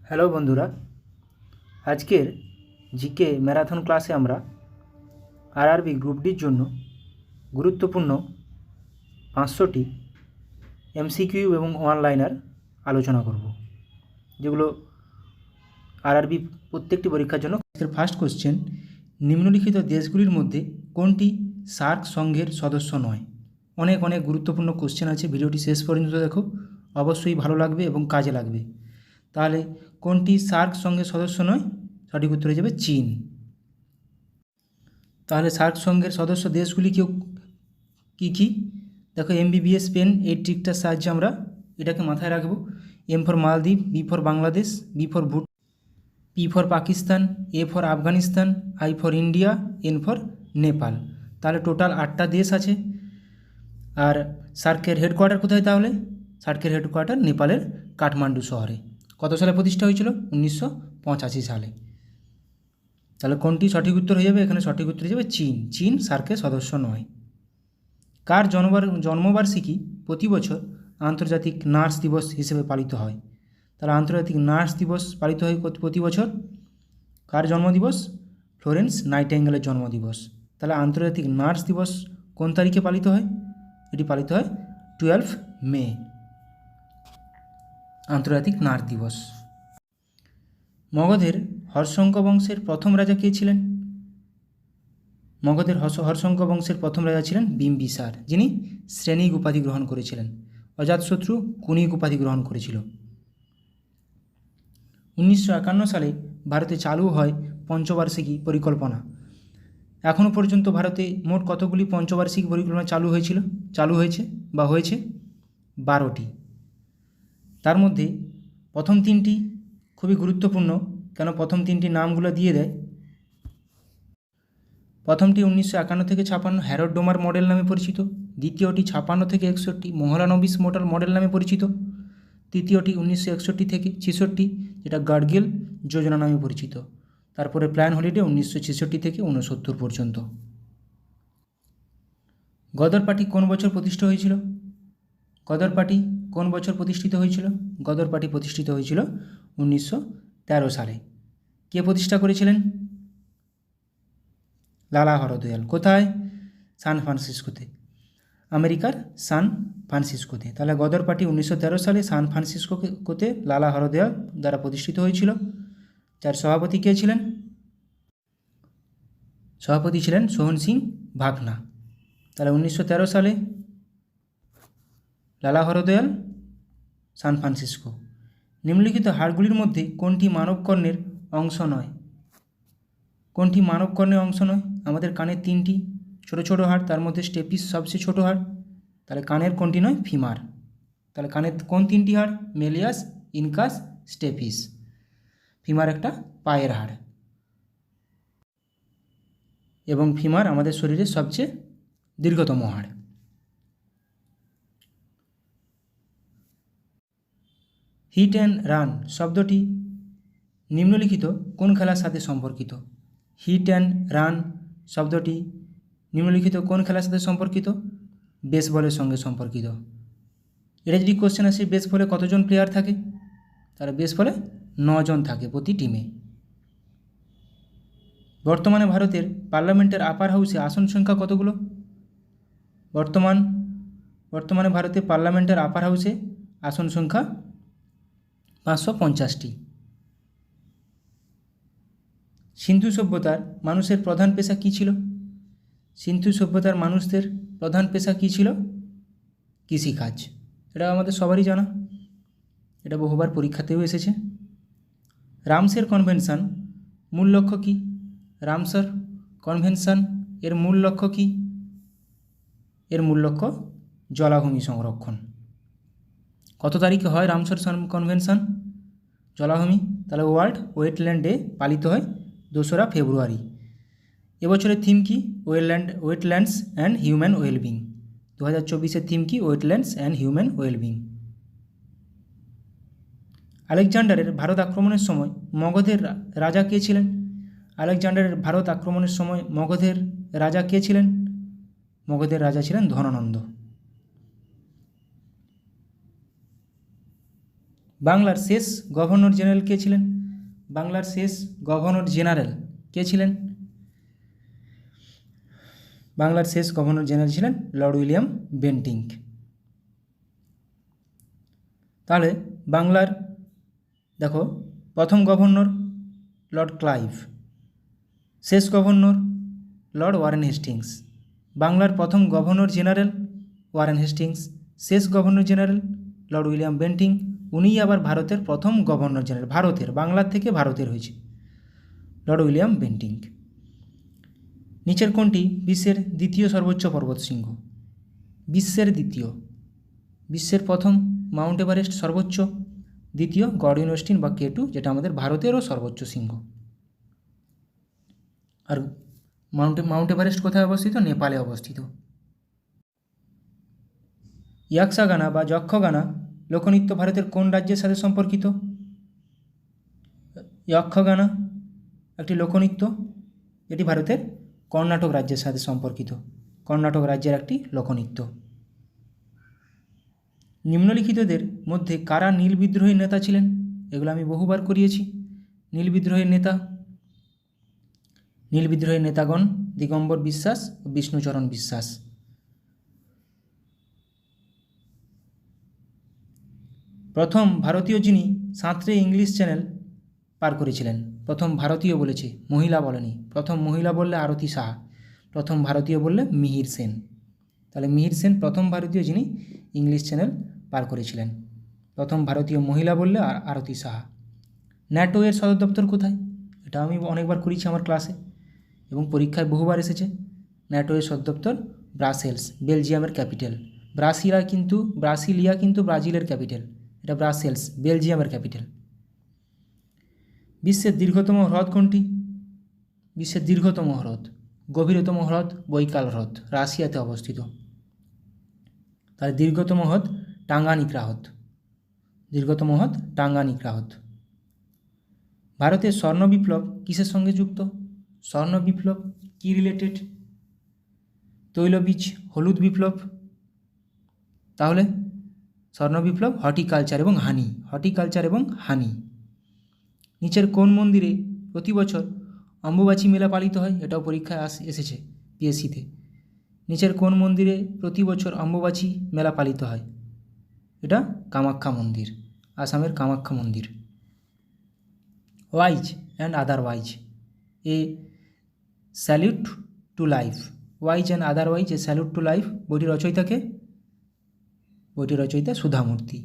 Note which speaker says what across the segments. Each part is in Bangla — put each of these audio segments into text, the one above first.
Speaker 1: হ্যালো বন্ধুরা, আজকের জিকে ম্যারাথন ক্লাসে আমরা আরআরবি গ্রুপ ডির জন্য গুরুত্বপূর্ণ 500টি এমসিকিউ এবং ওয়ানলাইনার আলোচনা করব, যেগুলো আরআরবি প্রত্যেকটি পরীক্ষার জন্য। আজকের ফার্স্ট কোশ্চেন, নিম্নলিখিত দেশগুলির মধ্যে কোনটি সার্ক সংঘের সদস্য নয়? অনেক গুরুত্বপূর্ণ কোশ্চেন আছে, ভিডিওটি শেষ পর্যন্ত দেখো, অবশ্যই ভালো লাগবে এবং কাজে লাগবে। তাহলে কোনটি সার্ক সংঘের সদস্য নয়? সঠিক উত্তর হয়ে যাবে চীন। তাহলে সার্ক সংঘের সদস্য দেশগুলি কী কী দেখো, এমবিবিএস পেন এই ট্রিকটার সাহায্যে আমরা এটাকে মাথায় রাখবো। M for Maldives, B for Bangladesh, B for Bhutan, P for Pakistan, A for Afghanistan, I for India, N for Nepal. তাহলে টোটাল 8টা দেশ আছে। আর সার্কের হেডকোয়ার্টার কোথায়? তাহলে সার্কের হেডকোয়ার্টার নেপালের কাঠমান্ডু শহরে। কত সালে প্রতিষ্ঠা হয়েছিল? 1985 সালে। তাহলে কোনটি সঠিক উত্তর হয়ে যাবে? এখানে সঠিক উত্তর হয়ে যাবে চীন। চীন সার্কের সদস্য নয়। কার জন্মবার্ষিকী প্রতি বছর আন্তর্জাতিক নার্স দিবস হিসেবে পালিত হয়? তাহলে আন্তর্জাতিক নার্স দিবস পালিত হয় প্রতি বছর। কার জন্মদিবস? ফ্লোরেন্স নাইটিঙ্গেলের জন্মদিবস। তাহলে আন্তর্জাতিক নার্স দিবস কোন তারিখে পালিত হয়? এটি পালিত হয় 12 মে, আন্তর্জাতিক নার্স দিবস। মগধের হর্ষঙ্ক বংশের প্রথম রাজা কে ছিলেন? মগধের হর্ষঙ্ক বংশের প্রথম রাজা ছিলেন বিম্বিসার, যিনি শ্রেণিক উপাধি গ্রহণ করেছিলেন। অজাতশত্রু কুনিক উপাধি গ্রহণ করেছিল। 1951 সালে ভারতে চালু হয় পঞ্চবার্ষিকী পরিকল্পনা। এখনও পর্যন্ত ভারতে মোট কতগুলি পঞ্চবার্ষিকী পরিকল্পনা হয়েছে 12টি। তার মধ্যে প্রথম 3টি খুবই গুরুত্বপূর্ণ, কেন প্রথম 3টির নামগুলো দিয়ে দেয়। প্রথমটি 1951 থেকে 56 হ্যারড ডোমার মডেল নামে পরিচিত। দ্বিতীয়টি 56 থেকে 61 মহলানবিস মডেল নামে পরিচিত। তৃতীয়টি 1961 থেকে 66, যেটা গাডগিল যোজনা নামে পরিচিত। তারপরে প্ল্যান হলিডে 1966 থেকে 69 পর্যন্ত। গদর পার্টি কোন বছর প্রতিষ্ঠিত হয়েছিল? গদর পার্টি কোন বছর প্রতিষ্ঠিত হয়েছিল? গদর পার্টি প্রতিষ্ঠিত হয়েছিল 1913 সালে। কে প্রতিষ্ঠা করেছিলেন? লালা হরদয়াল। কোথায়? সান ফ্রান্সিসকোতে, আমেরিকার সান ফ্রান্সিসকোতে। তাহলে গদর পার্টি 1913 সালে সান ফ্রান্সিসকোতে লালা হরদয়াল দ্বারা প্রতিষ্ঠিত হয়েছিল। যার সভাপতি কে ছিলেন? সভাপতি ছিলেন সোহন সিং ভাকনা। তাহলে 1913 সালে লালা হরদয়াল, সান ফ্রান্সিসকো। নিম্নলিখিত হাড়গুলির মধ্যে কোনটি মানবকর্ণের অংশ নয়? কোনটি মানবকর্ণের অংশ নয়? আমাদের কানের 3টি ছোটো ছোটো হাড়, তার মধ্যে স্টেপিস সবচেয়ে ছোটো হাড়। তাহলে কানের কোনটি নয়? ফিমার। তাহলে কানের কোন 3টি হাড়? Malleus, incus, stapes. ফিমার একটা পায়ের হাড়, এবং ফিমার আমাদের শরীরের সবচেয়ে দীর্ঘতম হাড়। হিট অ্যান্ড রান শব্দটি নিম্নলিখিত কোন খেলার সাথে সম্পর্কিত? হিট অ্যান্ড রান শব্দটি নিম্নলিখিত কোন খেলার সাথে সম্পর্কিত? বেসবলের সঙ্গে সম্পর্কিত। এটা যদি কোশ্চেন আসে, বেসবলে কতজন প্লেয়ার থাকে? তাহলে বেসবলে 9 জন থাকে প্রতি টিমে। বর্তমানে ভারতের পার্লামেন্টের আপার হাউসে আসন সংখ্যা কতগুলো? বর্তমানে ভারতের পার্লামেন্টের আপার হাউসে আসন সংখ্যা 550টি। সিন্ধু সভ্যতার মানুষের প্রধান পেশা কী ছিল? সিন্ধু সভ্যতার মানুষদের প্রধান পেশা কী ছিল? কৃষিকাজ। এটা আমাদের সবারই জানা, এটা বহুবার পরীক্ষাতেও এসেছে। রামসের কনভেনশন মূল লক্ষ্য কী? রামসার কনভেনশন এর মূল লক্ষ্য কী? এর মূল লক্ষ্য জলাভূমি সংরক্ষণ। কত তারিখে হয় রামসার কনভেনশন? জলাভূমি। তাহলে ওয়ার্ল্ড ওয়েটল্যান্ড ডে পালিত হয় 2রা ফেব্রুয়ারি। এবছরের থিম কি? Wetlands and human wellbeing. 2024-এর থিম কি? Wetlands and human wellbeing. আলেকজান্ডারের ভারত আক্রমণের সময় মগধের রাজা কে ছিলেন? আলেকজান্ডারের ভারত আক্রমণের সময় মগধের রাজা কে ছিলেন? মগধের রাজা ছিলেন ধনানন্দ। বাংলার শেষ গভর্নর জেনারেল কে ছিলেন? বাংলার শেষ গভর্নর জেনারেল কে ছিলেন? বাংলার শেষ গভর্নর জেনারেল ছিলেন লর্ড উইলিয়াম বেন্টিঙ্ক। তাহলে বাংলার দেখো প্রথম গভর্নর লর্ড ক্লাইভ, শেষ গভর্নর লর্ড ওয়ারেন হেস্টিংস। বাংলার প্রথম গভর্নর জেনারেল ওয়ারেন হেস্টিংস, শেষ governor general Lord William Bentinck. উনিই আবার ভারতের প্রথম গভর্নর জেনারেল, ভারতের, বাংলার থেকে ভারতের হয়েছে, লর্ড উইলিয়াম বেন্টিং। নিচের কোনটি বিশ্বের দ্বিতীয় সর্বোচ্চ পর্বতশৃঙ্গ? বিশ্বের প্রথম মাউন্ট এভারেস্ট সর্বোচ্চ, দ্বিতীয় গডউইন অস্টিন বা K2, যেটা আমাদের ভারতেরও সর্বোচ্চ শৃঙ্গ। আর মাউন্ট এভারেস্ট কোথায় অবস্থিত? নেপালে অবস্থিত। ইয়াক্ষগানা বা যক্ষগানা লোকনৃত্য ভারতের কোন রাজ্যের সাথে সম্পর্কিত? যক্ষগানা একটি লোকনৃত্য, এটি ভারতের কর্ণাটক রাজ্যের সাথে সম্পর্কিত, কর্ণাটক রাজ্যের একটি লোকনৃত্য। নিম্নলিখিতদের মধ্যে কারা নীল বিদ্রোহীর নেতা ছিলেন? এগুলো আমি বহুবার করিয়েছি। নীল বিদ্রোহীর নেতাগণ দিগম্বর বিশ্বাস ও বিষ্ণুচরণ বিশ্বাস। প্রথম ভারতীয় যিনি সাঁতরে ইংলিশ চ্যানেল পার করেছিলেন, প্রথম ভারতীয় বলেছে, মহিলা বলেনি। প্রথম মহিলা বললে আরতি সাহা, প্রথম ভারতীয় বললে মিহির সেন। তাহলে মিহির সেন প্রথম ভারতীয় যিনি ইংলিশ চ্যানেল পার করেছিলেন। প্রথম ভারতীয় মহিলা বললে আরতি সাহা। ন্যাটো এর সদর দপ্তর কোথায়? এটা আমি অনেকবার করেছি আমার ক্লাসে এবং পরীক্ষায় বহুবার এসেছে। ন্যাটো এর সদর দপ্তর ব্রাসেলস, বেলজিয়ামের ক্যাপিটাল। ব্রাসিলিয়া কিন্তু ব্রাজিলের ক্যাপিটাল, এটা ব্রাসেলস, বেলজিয়ামের ক্যাপিটাল। বিশ্বের দীর্ঘতম হ্রদ কোনটি? বিশ্বের দীর্ঘতম হ্রদ, গভীরতম হ্রদ বৈকাল হ্রদ, রাশিয়াতে অবস্থিত। তাহলে দীর্ঘতম হ্রদ টাঙ্গানিকা হ্রদ, দীর্ঘতম হ্রদ টাঙ্গানিকা হ্রদ। ভারতের স্বর্ণ বিপ্লব কিসের সঙ্গে যুক্ত? স্বর্ণ বিপ্লব কি রিলেটেড? তৈলবীজ, হলুদ বিপ্লব। তাহলে স্বর্ণ বিপ্লব হর্টিকালচার এবং হানি। নিচের কোন মন্দিরে প্রতি বছর অম্বুবাচী মেলা পালিত হয়? এটাও পরীক্ষায় এসেছে পিএসসিতে। নিচের কোন মন্দিরে প্রতি বছর অম্বুবাচী মেলা পালিত হয়? এটা কামাখ্যা মন্দির, আসামের কামাখ্যা মন্দির। Wise and otherwise A salute to life, wise and otherwise A salute to life বইটির রচয়িতাকে? বইটির রচয়িতা সুধামূর্তি।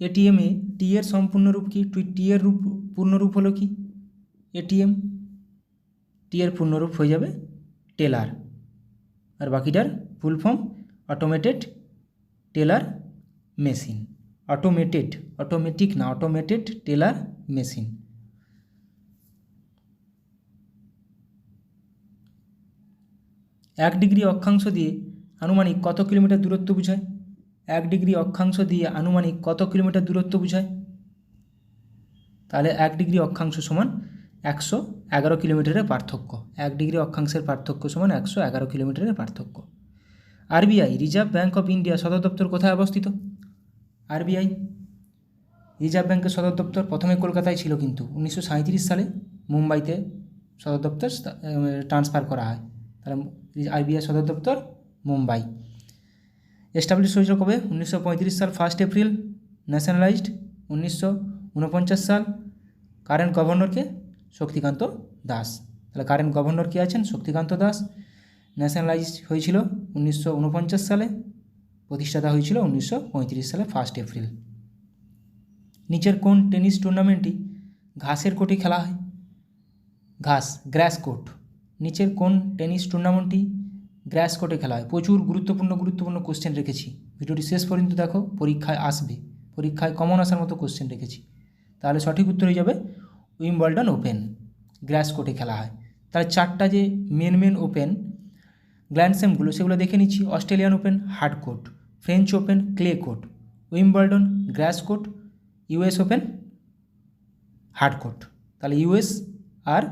Speaker 1: এটিএমে টি এর সম্পূর্ণ রূপ কি? টি এর পূর্ণরূপ হলো কি? এটিএম, টি এর পূর্ণরূপ হয়ে যাবে টেলার, আর বাকিটার full form automated teller machine. Automated teller machine. এক ডিগ্রি অক্ষাংশ দিয়ে আনুমানিক কত কিলোমিটার দূরত্ব বোঝায়? 1 ডিগ্রি অক্ষাংশ দিয়ে আনুমানিক কত কিলোমিটার দূরত্ব বোঝায়? তাহলে 1 ডিগ্রি অক্ষাংশ সমান 111 কিলোমিটারের পার্থক্য। 1 ডিগ্রি অক্ষাংশের পার্থক্য সমান 111 কিলোমিটারের পার্থক্য। RBI, reserve bank of India সদর দপ্তর কোথায় অবস্থিত? আরবিআই রিজার্ভ ব্যাঙ্কের সদর দপ্তর প্রথমে কলকাতায় ছিল, কিন্তু 1937 সালে মুম্বাইতে সদর দপ্তর ট্রান্সফার করা হয়। তাহলে আরবিআই সদর দপ্তর মুম্বাই। এস্টাবলিশ হয়েছিল কবে? 1935 সাল 1 এপ্রিল। ন্যাশনালাইজড 1949 সাল। কারেন্ট গভর্নরকে? শক্তিকান্ত দাস। তাহলে কারেন্ট গভর্নর কে আছেন? শক্তিকান্ত দাস। ন্যাশনালাইজ হয়েছিল 1949 সালে, প্রতিষ্ঠাতা হয়েছিল 1935 সালে 1 এপ্রিল। নিচের কোন টেনিস টুর্নামেন্টটি ঘাসের কোর্টে খেলা হয়? গ্রাস কোর্ট। নিচের কোন টেনিস টুর্নামেন্টটি গ্রাস কোর্টে খেলা হয়? প্রচুর গুরুত্বপূর্ণ কোশ্চেন রেখেছি, ভিডিওটি শেষ পর্যন্ত দেখো, পরীক্ষায় আসবে, পরীক্ষায় কমন আসার মতো কোশ্চেন রেখেছি। তাহলে সঠিক উত্তর হয়ে যাবে উইম্বলডন ওপেন, গ্রাস কোর্টে খেলা হয়। তাহলে 4টা যে মেন ওপেন গ্র্যান্ড স্ল্যামগুলো সেগুলো দেখে নিচ্ছি। Australian Open hard court, French Open clay court, Wimbledon grass court, US Open hard court. তাহলে ইউএস আর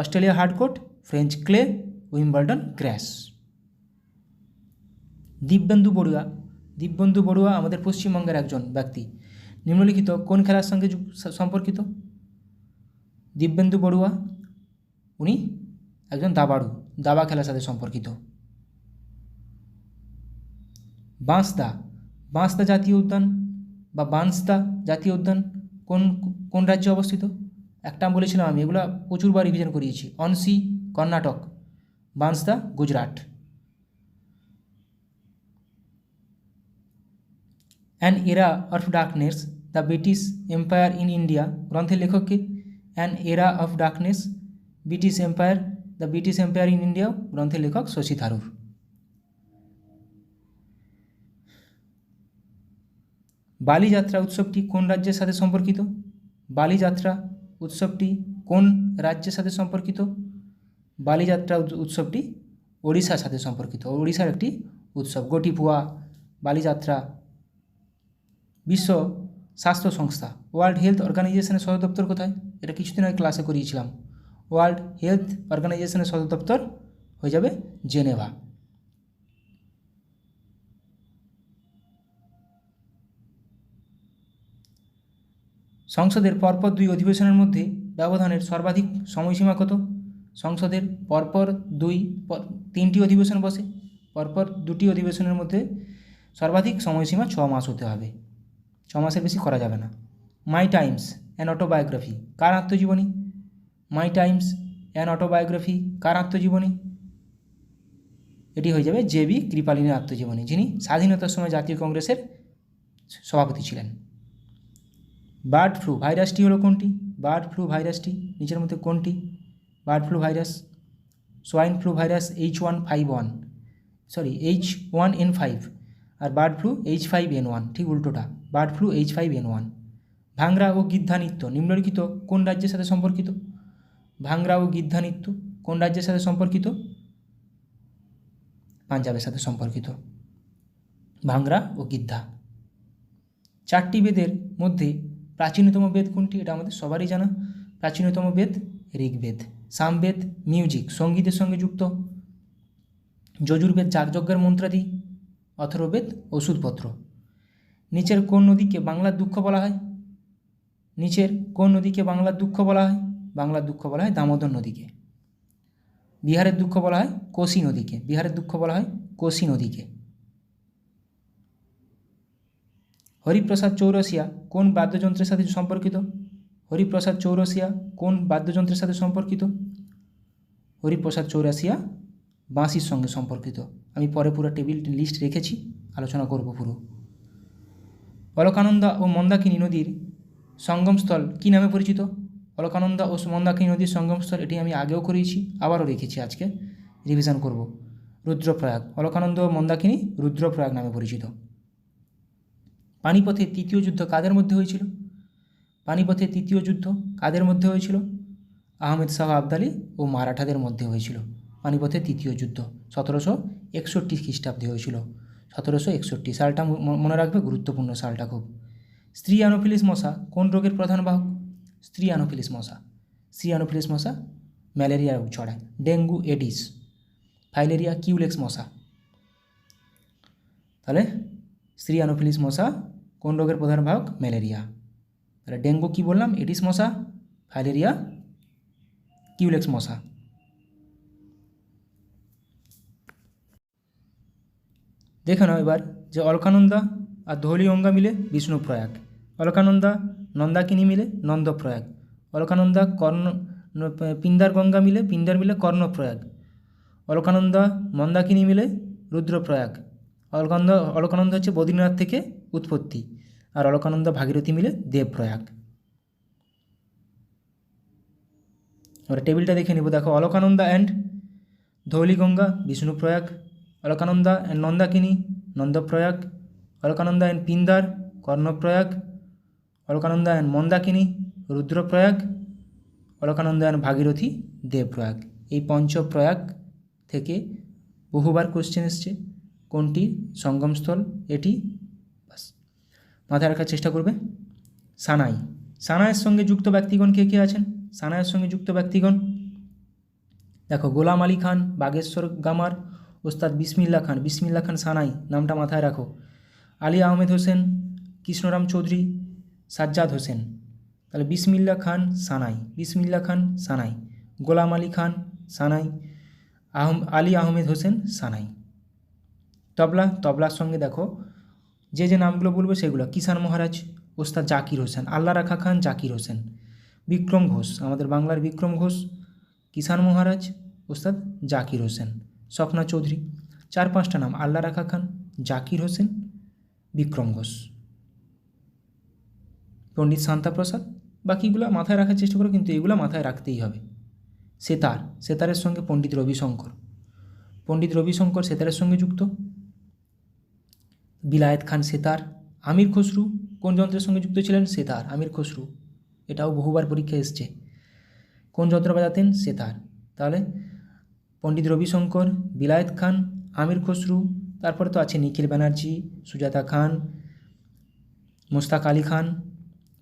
Speaker 1: Australia hard court, French clay, Wimbledon grass. Dibyendu Barua Deepbandhu Barua আমাদের পশ্চিমবঙ্গের একজন ব্যক্তি। নিম্নলিখিত কোন খেলার সঙ্গে সম্পর্কিত? দীপবন্ধু বড়ুয়া উনি একজন দাবাড়ু, দাবা খেলার সাথে সম্পর্কিত। বাঁশদা, বাঁশদা জাতীয় উদ্যান বা বাঁশদা জাতীয় উদ্যান কোন কোন রাজ্যে অবস্থিত? একটা বলেছিলাম আমি, এগুলো প্রচুরবার রিভিশন করিয়েছি। Anshi Karnataka, Bansda Gujarat. An era of darkness, the British empire in India গ্রন্থের লেখককে? An era of darkness, British empire, the British empire in India গ্রন্থের লেখক শশী থারুর। বালিযাত্রা উৎসবটি কোন রাজ্যের সাথে সম্পর্কিত? বালিযাত্রা উৎসবটি কোন রাজ্যের সাথে সম্পর্কিত? বালিযাত্রা উৎসবটি ওড়িশার সাথে সম্পর্কিত, ওড়িশার একটি উৎসব। গোটিপুয়া, বালিযাত্রা। বিশ্ব স্বাস্থ্য সংস্থা, ওয়ার্ল্ড হেলথ অর্গানাইজেশনের সদর দপ্তর কোথায়? এটা কিছুদিন আগে ক্লাসে করিয়েছিলাম। ওয়ার্ল্ড হেলথ অর্গানাইজেশনের সদর দপ্তর হয়ে যাবে জেনেভা। সংসদের পরপর 2 অধিবেশনের মধ্যে ব্যবধানের সর্বাধিক সময়সীমা কত? সংসদের পরপর 3টি অধিবেশন বসে, পরপর 2টি অধিবেশনের মধ্যে সর্বাধিক সময়সীমা 6 মাস হতে হবে, 6 মাসের বেশি করা যাবে না। মাই টাইমস অ্যান অটোবায়োগ্রাফি কার আত্মজীবনী? মাই টাইমস অ্যান অটোবায়োগ্রাফি কার আত্মজীবনী? এটি হয়ে যাবে জে.বি. কৃপালিনীর আত্মজীবনী, যিনি স্বাধীনতার সময় জাতীয় কংগ্রেসের সভাপতি ছিলেন। বার্ড ফ্লু ভাইরাসটি হলো কোনটি? বার্ড ফ্লু ভাইরাসটি নিচের মধ্যে কোনটি? Bird flu virus, swine flu virus H1N5, আর বার্ড ফ্লু H5N1, ঠিক উল্টোটা, বার্ড ফ্লু H5N1। ভাংরা ও গিদ্ধা নৃত্য নিম্নলিখিত কোন রাজ্যের সাথে সম্পর্কিত? ভাংরা ও গিদ্ধা নৃত্য কোন রাজ্যের সাথে সম্পর্কিত? পাঞ্জাবের সাথে সম্পর্কিত, ভাংরা ও গিদ্ধা। 4টি বেদের মধ্যে প্রাচীনতম বেদ কোনটি? এটা আমাদের সবারই জানা। প্রাচীনতম বেদ ঋগ্বেদ। সামবেদ মিউজিক, সঙ্গীতের সঙ্গে যুক্ত। যজুর্বেদ যাগযজ্ঞের মন্ত্রাদি। অথর্ববেদ ওষুধপত্র। নিচের কোন নদীকে বাংলার দুঃখ বলা হয়? নিচের কোন নদীকে বাংলার দুঃখ বলা হয়? বাংলার দুঃখ বলা হয় দামোদর নদীকে। বিহারের দুঃখ বলা হয় কোশি নদীকে, বিহারের দুঃখ বলা হয় কোশি নদীকে। হরিপ্রসাদ চৌরসিয়া কোন বাদ্যযন্ত্রের সাথে সম্পর্কিত? হরিপ্রসাদ চৌরসিয়া কোন বাদ্যযন্ত্রের সাথে সম্পর্কিত? হরিপ্রসাদ চৌরাসিয়া বাঁশির সঙ্গে সম্পর্কিত। আমি পরে পুরো টেবিল লিস্ট রেখেছি, আলোচনা করব পুরো। অলকানন্দা ও মন্দাকিনী নদীর সঙ্গমস্থল কী নামে পরিচিত? অলকানন্দা ও মন্দাকিনী নদীর সঙ্গমস্থল, এটি আমি আগেও করিয়েছি, আবারও রেখেছি, আজকে রিভিশন করব। রুদ্রপ্রয়াগ, অলকানন্দা ও মন্দাকিনী রুদ্রপ্রয়াগ নামে পরিচিত। পানিপথের তৃতীয় যুদ্ধ কাদের মধ্যে হয়েছিল? পানিপথের তৃতীয় যুদ্ধ কাদের মধ্যে হয়েছিল? আহমেদ শাহ আবদালি ও মারাঠাদের মধ্যে হয়েছিল। পানিপথের তৃতীয় যুদ্ধ 1761 খ্রিস্টাব্দে হয়েছিল। 1761 সালটা মনে রাখবে, গুরুত্বপূর্ণ সালটা খুব। স্ত্রী অ্যানোফিলিস মশা কোন রোগের প্রধান বাহক? স্ত্রী অ্যানোফিলিস মশা, স্ত্রী অ্যানোফিলিস মশা ম্যালেরিয়া রোগ ছড়ায়। ডেঙ্গু এডিস, ফাইলেরিয়া কিউলেক্স মশা। তাহলে স্ত্রী অ্যানোফিলিস মশা কোন রোগের প্রধান বাহক? ম্যালেরিয়া। তাহলে ডেঙ্গু কী বললাম? এডিস মশা, ফাইলেরিয়া কিউলেক্স মশা। দেখে নাও এবার যে অলকানন্দা আর ধৌলিগঙ্গা মিলে বিষ্ণুপ্রয়াগ, অলকানন্দা নন্দাকিনী মিলে নন্দপ্রয়াগ, অলকানন্দা পিন্দার গঙ্গা মিলে পিন্দার মিলে কর্ণপ্রয়াগ, অলকানন্দা মন্দাকিনী মিলে রুদ্রপ্রয়াগ। অলকানন্দা হচ্ছে বদ্রীনাথ থেকে উৎপত্তি, আর অলকানন্দা ভাগীরথী মিলে দেবপ্রয়াগ। এবার টেবিলটা দেখে নিব। দেখো, Alaknanda and Dhauliganga Vishnuprayag, Alaknanda and Nandakini Nandprayag, Alaknanda and Pindar Karnaprayag, Alaknanda and Mandakini Rudraprayag, Alaknanda and Bhagirathi Devprayag. এই পঞ্চপ্রয়াগ থেকে বহুবার কোশ্চেন এসছে। কোনটি সঙ্গমস্থল? এটি বাস মাথায় রাখার চেষ্টা করবে। সানাই, সানাইয়ের সঙ্গে যুক্ত ব্যক্তিগণ কে কে আছেন? সানাইয়ের সঙ্গে যুক্ত ব্যক্তিগণ দেখো, গোলাম আলী খান, বাগেশ্বর গামার, ওস্তাদ বিসমিল্লা খান। বিসমিল্লা খান সানাই নামটা মাথায় রাখো। আলী আহমেদ হোসেন, কৃষ্ণরাম চৌধুরী, সাজ্জাদ হোসেন। তাহলে বিসমিল্লা খান সানাই, বিসমিল্লা খান সানাই, গোলাম আলী খান সানাই, আলী আহমেদ হোসেন সানাই। তবলা, তবলার সঙ্গে দেখো যে যে নামগুলো বলবো সেগুলো: কিষাণ মহারাজ ওস্তাদ জাকির হোসেন, আল্লাহ রাখা খান জাকির হোসেন, বিক্রম ঘোষ আমাদের বাংলার বিক্রম ঘোষ, কিষাণ মহারাজ ওস্তাদ জাকির হোসেন, স্বপ্না চৌধুরী। 4-5টা নাম: আল্লাহ রাখা খান, জাকির হোসেন, বিক্রম ঘোষ, পণ্ডিত শান্তাপ্রসাদ। বাকিগুলো মাথায় রাখার চেষ্টা করো, কিন্তু এগুলো মাথায় রাখতেই হবে। সেতার, সেতারের সঙ্গে পণ্ডিত রবিশঙ্কর, পণ্ডিত রবিশঙ্কর সেতারের সঙ্গে যুক্ত। বিলায়েত খান সেতার। আমির খসরু কোন যন্ত্রের সঙ্গে যুক্ত ছিলেন? সেতার। আমির খসরু, এটাও বহুবার পরীক্ষা এসছে। কোন যন্ত্র বাজাতেন? সেতার। তাহলে পণ্ডিত রবিশঙ্কর, বিলায়েত খান, আমির খসরু, তারপরে তো আছে নিখিল ব্যানার্জি, সুজাতা খান, মোস্তাক আলী খান।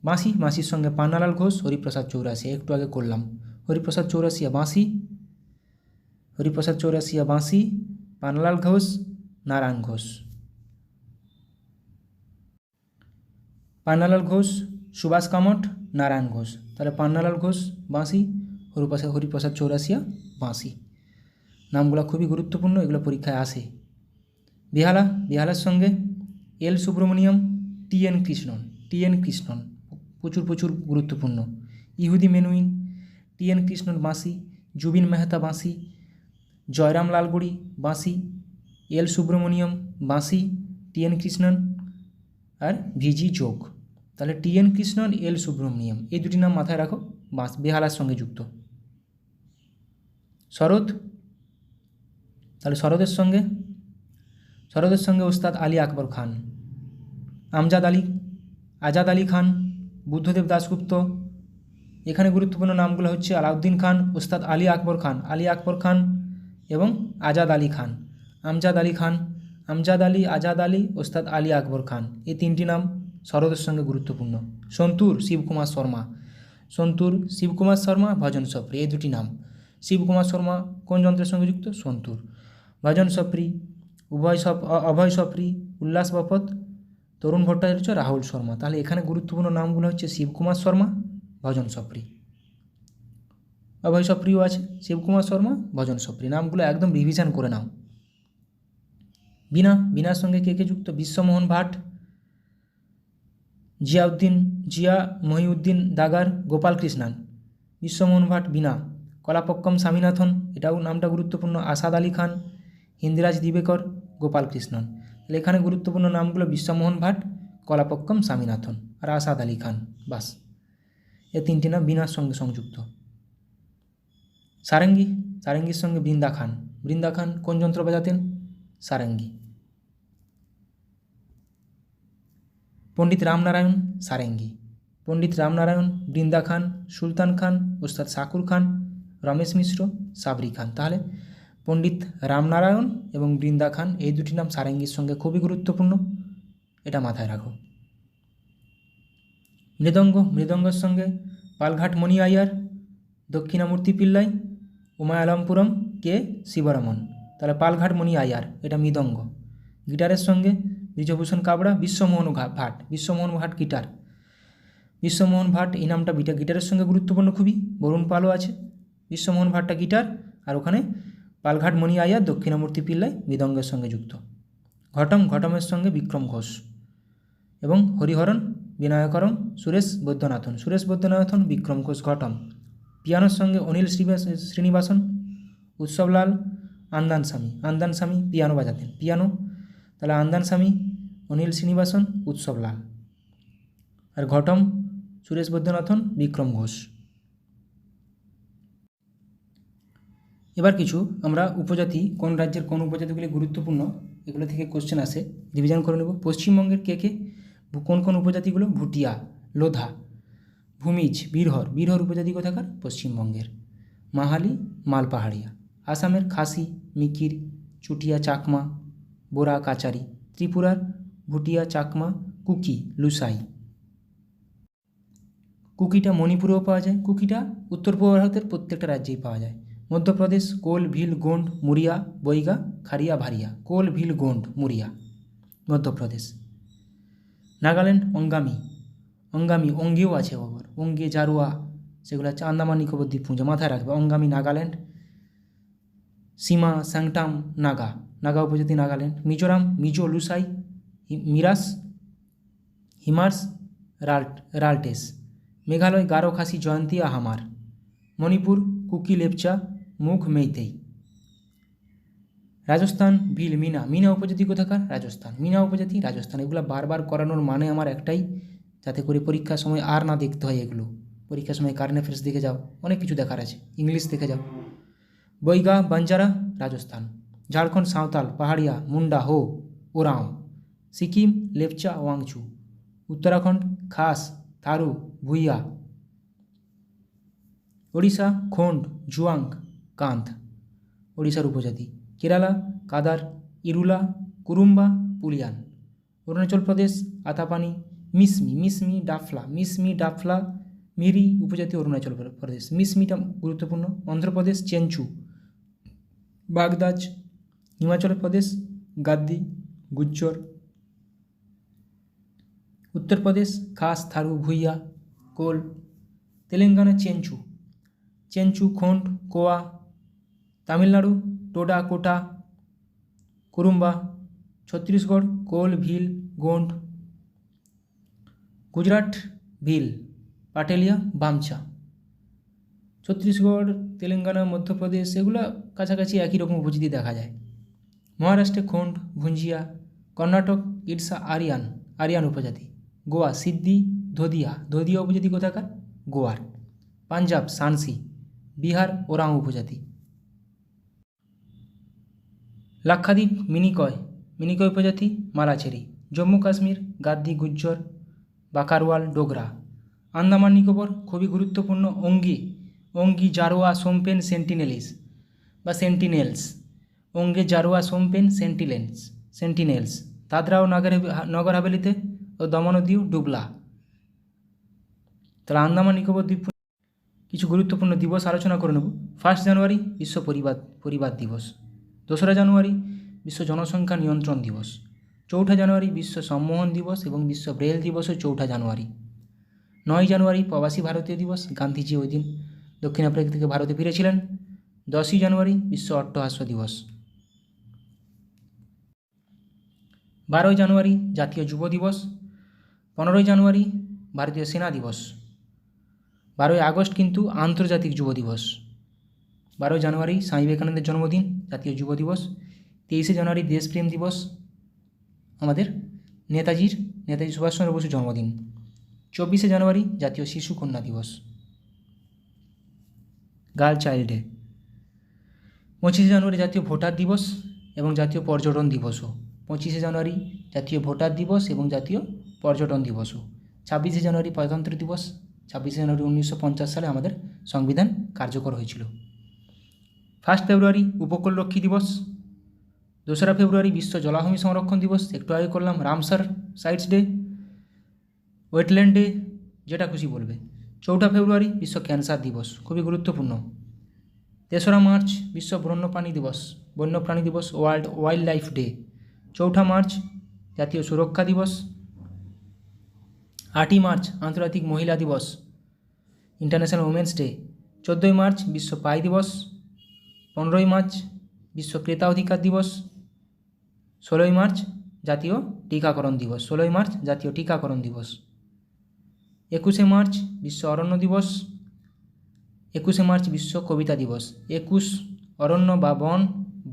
Speaker 1: বাঁশি, বাঁশির সঙ্গে পান্নালাল ঘোষ, হরিপ্রসাদ চৌরাসিয়া, একটু আগে করলাম। হরিপ্রসাদ চৌরাসিয়া বাঁশি, হরিপ্রসাদ চৌরাসিয়া বাঁশি, পান্নালাল ঘোষ, নারায়ণ ঘোষ। পান্নালাল ঘোষ, সুভাষ কামট, নারায়ণ ঘোষ। তাহলে পান্নালাল ঘোষ বাঁশি, হরিপ্রসাদ চৌরাসিয়া বাঁশি। নামগুলো খুবই গুরুত্বপূর্ণ, এগুলো পরীক্ষায় আসে। বেহালা, বেহালার সঙ্গে এল সুব্রমণিয়াম, টি.এন. কৃষ্ণন, টি.এন. কৃষ্ণন প্রচুর গুরুত্বপূর্ণ। ইহুদি মেনুইন, টি.এন. কৃষ্ণন বাঁশি, জুবিন মেহতা বাঁশি, জয়রাম লালগুড়ি বাঁশি, এল সুব্রমণিয়াম বাঁশি, টি.এন. কৃষ্ণন আর ভিজি যোগ। তাহলে টি.এন. কৃষ্ণন, এল সুব্রমণিয়াম, এই দুটি নাম মাথায় রাখো, বেহালার সঙ্গে যুক্ত। শরৎ, তাহলে শরদের সঙ্গে ওস্তাদ আলী আকবর খান, আজাদ আলী খান, বুদ্ধদেব দাশগুপ্ত। এখানে গুরুত্বপূর্ণ নামগুলো হচ্ছে আলাউদ্দিন খান, ওস্তাদ আলী আকবর খান এবং আজাদ আলী খান। আমজাদ আলী, আজাদ আলী, ওস্তাদ আলী আকবর খান, এই 3টি নাম শরদের সঙ্গে গুরুত্বপূর্ণ। সন্তুর, শিবকুমার শর্মা, ভজন সপ্রি, এই দুটি নাম। শিবকুমার শর্মা কোন যন্ত্রের সঙ্গে যুক্ত? সন্তুর। ভজন সপ্রি, অভয় সপ্রি, উল্লাস বপত, তরুণ ভট্টাচার্য, রাহুল শর্মা। তাহলে এখানে গুরুত্বপূর্ণ নামগুলো হচ্ছে শিবকুমার শর্মা, ভজন সপ্রি, অভয় সপ্রিও আছে। শিবকুমার শর্মা, ভজন সপ্রি, নামগুলো একদম রিভিশন করে নাও। বীণার সঙ্গে কে কে যুক্ত? বিশ্বমোহন ভাট, জিয়া মহিউদ্দিন দাগার, গোপাল কৃষ্ণান। বিশ্বমোহন ভাট বীণা। কলাপক্কম স্বামীনাথন, এটাও নামটা গুরুত্বপূর্ণ। আসাদ আলী খান, হিন্দিরাজ দিবেকর, গোপাল কৃষ্ণন। তাহলে এখানে গুরুত্বপূর্ণ নামগুলো বীশ্বমোহন ভাট, কলাপক্কম স্বামীনাথন আর আসাদ আলী খান, বাস। এই 3টি নাম বীণার সঙ্গে সংযুক্ত। সারেঙ্গির সঙ্গে বৃন্দা খান কোন যন্ত্র বাজাতেন? সারেঙ্গি। পণ্ডিত রামনারায়ণ সারেঙ্গি, বৃন্দা খান, সুলতান খান, ওস্তাদ শাকুর খান, রমেশ মিশ্র, সাবরি খান। তাহলে পণ্ডিত রামনারায়ণ এবং বৃন্দা খান, এই দুটি নাম সারেঙ্গির সঙ্গে খুবই গুরুত্বপূর্ণ, এটা মাথায় রাখো। মৃদঙ্গের সঙ্গে পালঘাট মণি আইয়ার, দক্ষিণামূর্তি পিল্লাই, উমায়ালমপুরম কে শিবরামন। তাহলে পালঘাট মণি আইয়ার, এটা মৃদঙ্গ। গিটারের সঙ্গে ব্রিজভূষণ কাবড়া, বিশ্বমোহন ভাট গিটার। বিশ্বমোহন ভাট এই নামটা গিটারের সঙ্গে গুরুত্বপূর্ণ খুবই। বরুণ পালও আছে। বিশ্বমোহন ভাটটা গিটার, আর ওখানে পালঘাট মণি আইয়ার, দক্ষিণামূর্তি পিল্লাই মৃদঙ্গের সঙ্গে যুক্ত। ঘটমের সঙ্গে বিক্রম ঘোষ এবং হরিহরন বিনায়করম, সুরেশ বৈদ্যনাথন, বিক্রম ঘোষ ঘটম। পিয়ানোর সঙ্গে অনিল শ্রীনিবাসন, উৎসবলাল, আন্দান স্বামী পিয়ানো বাজাতেন, পিয়ানো। তাহলে আন্দান স্বামী, অনিল শ্রীনিবাসন, উৎসবলাল। আর ঘটম সুরেশ বৈদ্যনাথন, বিক্রম ঘোষ। এবার কিছু আমরা উপজাতি, কোন রাজ্যের কোন উপজাতিগুলি গুরুত্বপূর্ণ, এগুলো থেকে কোশ্চেন আসে, রিভিশন করে নেব। পশ্চিমবঙ্গের কে কোন উপজাতিগুলো? ভুটিয়া, লোধা, ভূমিজ, বীরহর উপজাতি কোথাকার? পশ্চিমবঙ্গের। মাহালি, মালপাহাড়িয়া। আসামের খাসি, মিকির, চুটিয়া, চাকমা, বোরা, কাচারি। ত্রিপুরার ভুটিয়া, চাকমা, কুকি, লুসাই। কুকিটা মণিপুরেও পাওয়া যায়। কুকিটা উত্তর পূর্ব ভারতের প্রত্যেকটা রাজ্যেই পাওয়া যায়। মধ্যপ্রদেশ কোল, ভিল, গোন্ড, মুরিয়া, বৈগা, খারিয়া, ভারিয়া। কোল, ভিল, গোন্ড, মুরিয়া, মধ্যপ্রদেশ। নাগাল্যান্ড অঙ্গামি, অঙ্গামি অঙ্গেও আছে আবার, অঙ্গে জারোয়া, সেগুলো হচ্ছে আন্দামান নিকোবর দ্বীপপুঞ্জ, মাথায় রাখবে। অঙ্গামি নাগাল্যান্ড। সীমা স্যাংটাম নাগা, নাগা উপজাতি নাগাল্যান্ড। মিজোরাম মিজো লুসাই, মিরাস, হিমার্স, রাল্টেস। মেঘালয় গারো খাসি জয়ন্তী আহামার। মণিপুর কুকি লেপচা মুখ মেইতেই। রাজস্থান ভিল মিনা, মিনা উপজাতি কোথাকার? রাজস্থান। মিনা উপজাতি রাজস্থান। এগুলো বারবার করানোর মানে আমার একটাই, যাতে করে পরীক্ষার সময় আর না দেখতে হয় এগুলো। পরীক্ষার সময় কারেন্ট অ্যাফেয়ার্স দেখে যাও, অনেক কিছু দেখার আছে, ইংলিশ দেখে যাও। বৈগা বাঞ্জারা রাজস্থান। ঝাড়খণ্ড সাঁওতাল পাহাড়িয়া মুন্ডা হো ওরাঁও। সিকিম লেপচা ওয়াংচু। উত্তরাখণ্ড খাস থারু ভুইয়া। ওড়িশা খোন্ড জুয়াং কান্থ, ওড়িশার উপজাতি। কেরালা কাদার ইরুলা কুরুম্বা পুলিয়ান। অরুণাচল প্রদেশ আতাপানি মিসমি, মিসমি ডাফলা, মিসমি ডাফলা মিরি উপজাতি অরুণাচল প্রদেশ, মিসমিটা গুরুত্বপূর্ণ। অন্ধ্রপ্রদেশ চেঞ্চু বাগদাজ। হিমাচল প্রদেশ গাদ্দি গুজ্জর। উত্তরপ্রদেশ খাস থারু ভুইয়া কোল। তেলেঙ্গানা চেঞ্চু, চেঞ্চু খোন্ড কোয়া। তামিলনাড়ু টোডা কোটা কুরুম্বা। ছত্তিশগড় কোল ভিল গোন্ড। গুজরাট ভিল পাটেলিয়া বামচা। ছত্তিশগড় তেলেঙ্গানা মধ্যপ্রদেশ এগুলো কাছাকাছি একই রকম উপজাতি দেখা যায়। মহারাষ্ট্রে খোন্ড ভুঞ্জিয়া। কর্ণাটক ইডসা আরিয়ান, আরিয়ান উপজাতি। গোয়া সিদ্ধি ধোদিয়া, ধোদিয়া উপজাতি কোথাকার? গোয়ার। পাঞ্জাব সানসি। বিহার ওরাং উপজাতি। লাক্ষাদ্বীপ মিনিকয়, মিনিকয় উপজাতি মালাচেরি। জম্মু কাশ্মীর গাদ্দি গুজ্জর বাকারওয়াল ডোগরা। আন্দামান নিকোবর খুবই গুরুত্বপূর্ণ অঙ্গি, অঙ্গি জারোয়া সোমপেন সেন্টিনেলিস বা সেন্টিনেলস। অঙ্গে জারোয়া সোমপেন সেন্টিনেলস। দাদরা ও নগর হাভেলিতে ও দমন ও দিউ ডুবলা। তাহলে আন্দামান নিকোবর দ্বীপ কিছু গুরুত্বপূর্ণ দিবস আলোচনা করে নেব। 1 জানুয়ারি বিশ্ব পরিবার দিবস। 2রা জানুয়ারি বিশ্ব জনসংখ্যা নিয়ন্ত্রণ দিবস। 4ঠা জানুয়ারি বিশ্ব সম্মোহন দিবস এবং বিশ্ব ব্রেল দিবসও 4ঠা জানুয়ারি। 9 জানুয়ারি প্রবাসী ভারতীয় দিবস, গান্ধীজি ওই দিন দক্ষিণ আফ্রিকা থেকে ভারতে ফিরেছিলেন। 10ই জানুয়ারি বিশ্ব অট্টহাস্য দিবস। 12ই জানুয়ারি জাতীয় যুব দিবস। 15ই জানুয়ারি ভারতীয় সেনা দিবস। 12ই আগস্ট কিন্তু আন্তর্জাতিক যুব দিবস। 12ই জানুয়ারি স্বামী বিবেকানন্দের জন্মদিন, জাতীয় যুব দিবস। 23শে জানুয়ারি দেশপ্রেম দিবস, আমাদের নেতাজি সুভাষচন্দ্র বসুর জন্মদিন। 24শে জানুয়ারি জাতীয় শিশু কন্যা দিবস, গার্ল চাইল্ড ডে। 25শে জানুয়ারি জাতীয় ভোটার দিবস এবং জাতীয় পর্যটন দিবসও। 25শে জানুয়ারি জাতীয় ভোটার দিবস এবং জাতীয় পর্যটন দিবসও। 26শে জানুয়ারি প্রজাতন্ত্র দিবস। 26শে জানুয়ারি 1950 সালে আমাদের সংবিধান কার্যকর হয়েছিল। 1 ফেব্রুয়ারি উপকূলরক্ষী দিবস। 2রা ফেব্রুয়ারি বিশ্ব জলাভূমি সংরক্ষণ দিবস, একটু আগে করলাম। Ramsar sites day, wetland day, যেটা খুশি বলবে। 4ঠা ফেব্রুয়ারি বিশ্ব ক্যান্সার দিবস, খুবই গুরুত্বপূর্ণ। 3রা মার্চ বিশ্ব বন্যপ্রাণী দিবস, ওয়ার্ল্ড ওয়াইল্ড লাইফ ডে। 4ঠা মার্চ জাতীয় সুরক্ষা দিবস। 8ই মার্চ আন্তর্জাতিক মহিলা দিবস, ইন্টারন্যাশনাল উমেন্স ডে। 14ই মার্চ বিশ্ব পাই দিবস। 15ই মার্চ বিশ্ব ক্রেতা অধিকার দিবস। 16ই মার্চ জাতীয় টিকাকরণ দিবস, 16ই মার্চ জাতীয় টিকাকরণ দিবস। 21শে মার্চ বিশ্ব অরণ্য দিবস। 21শে মার্চ বিশ্ব কবিতা দিবস। 21 অরণ্য বা বন,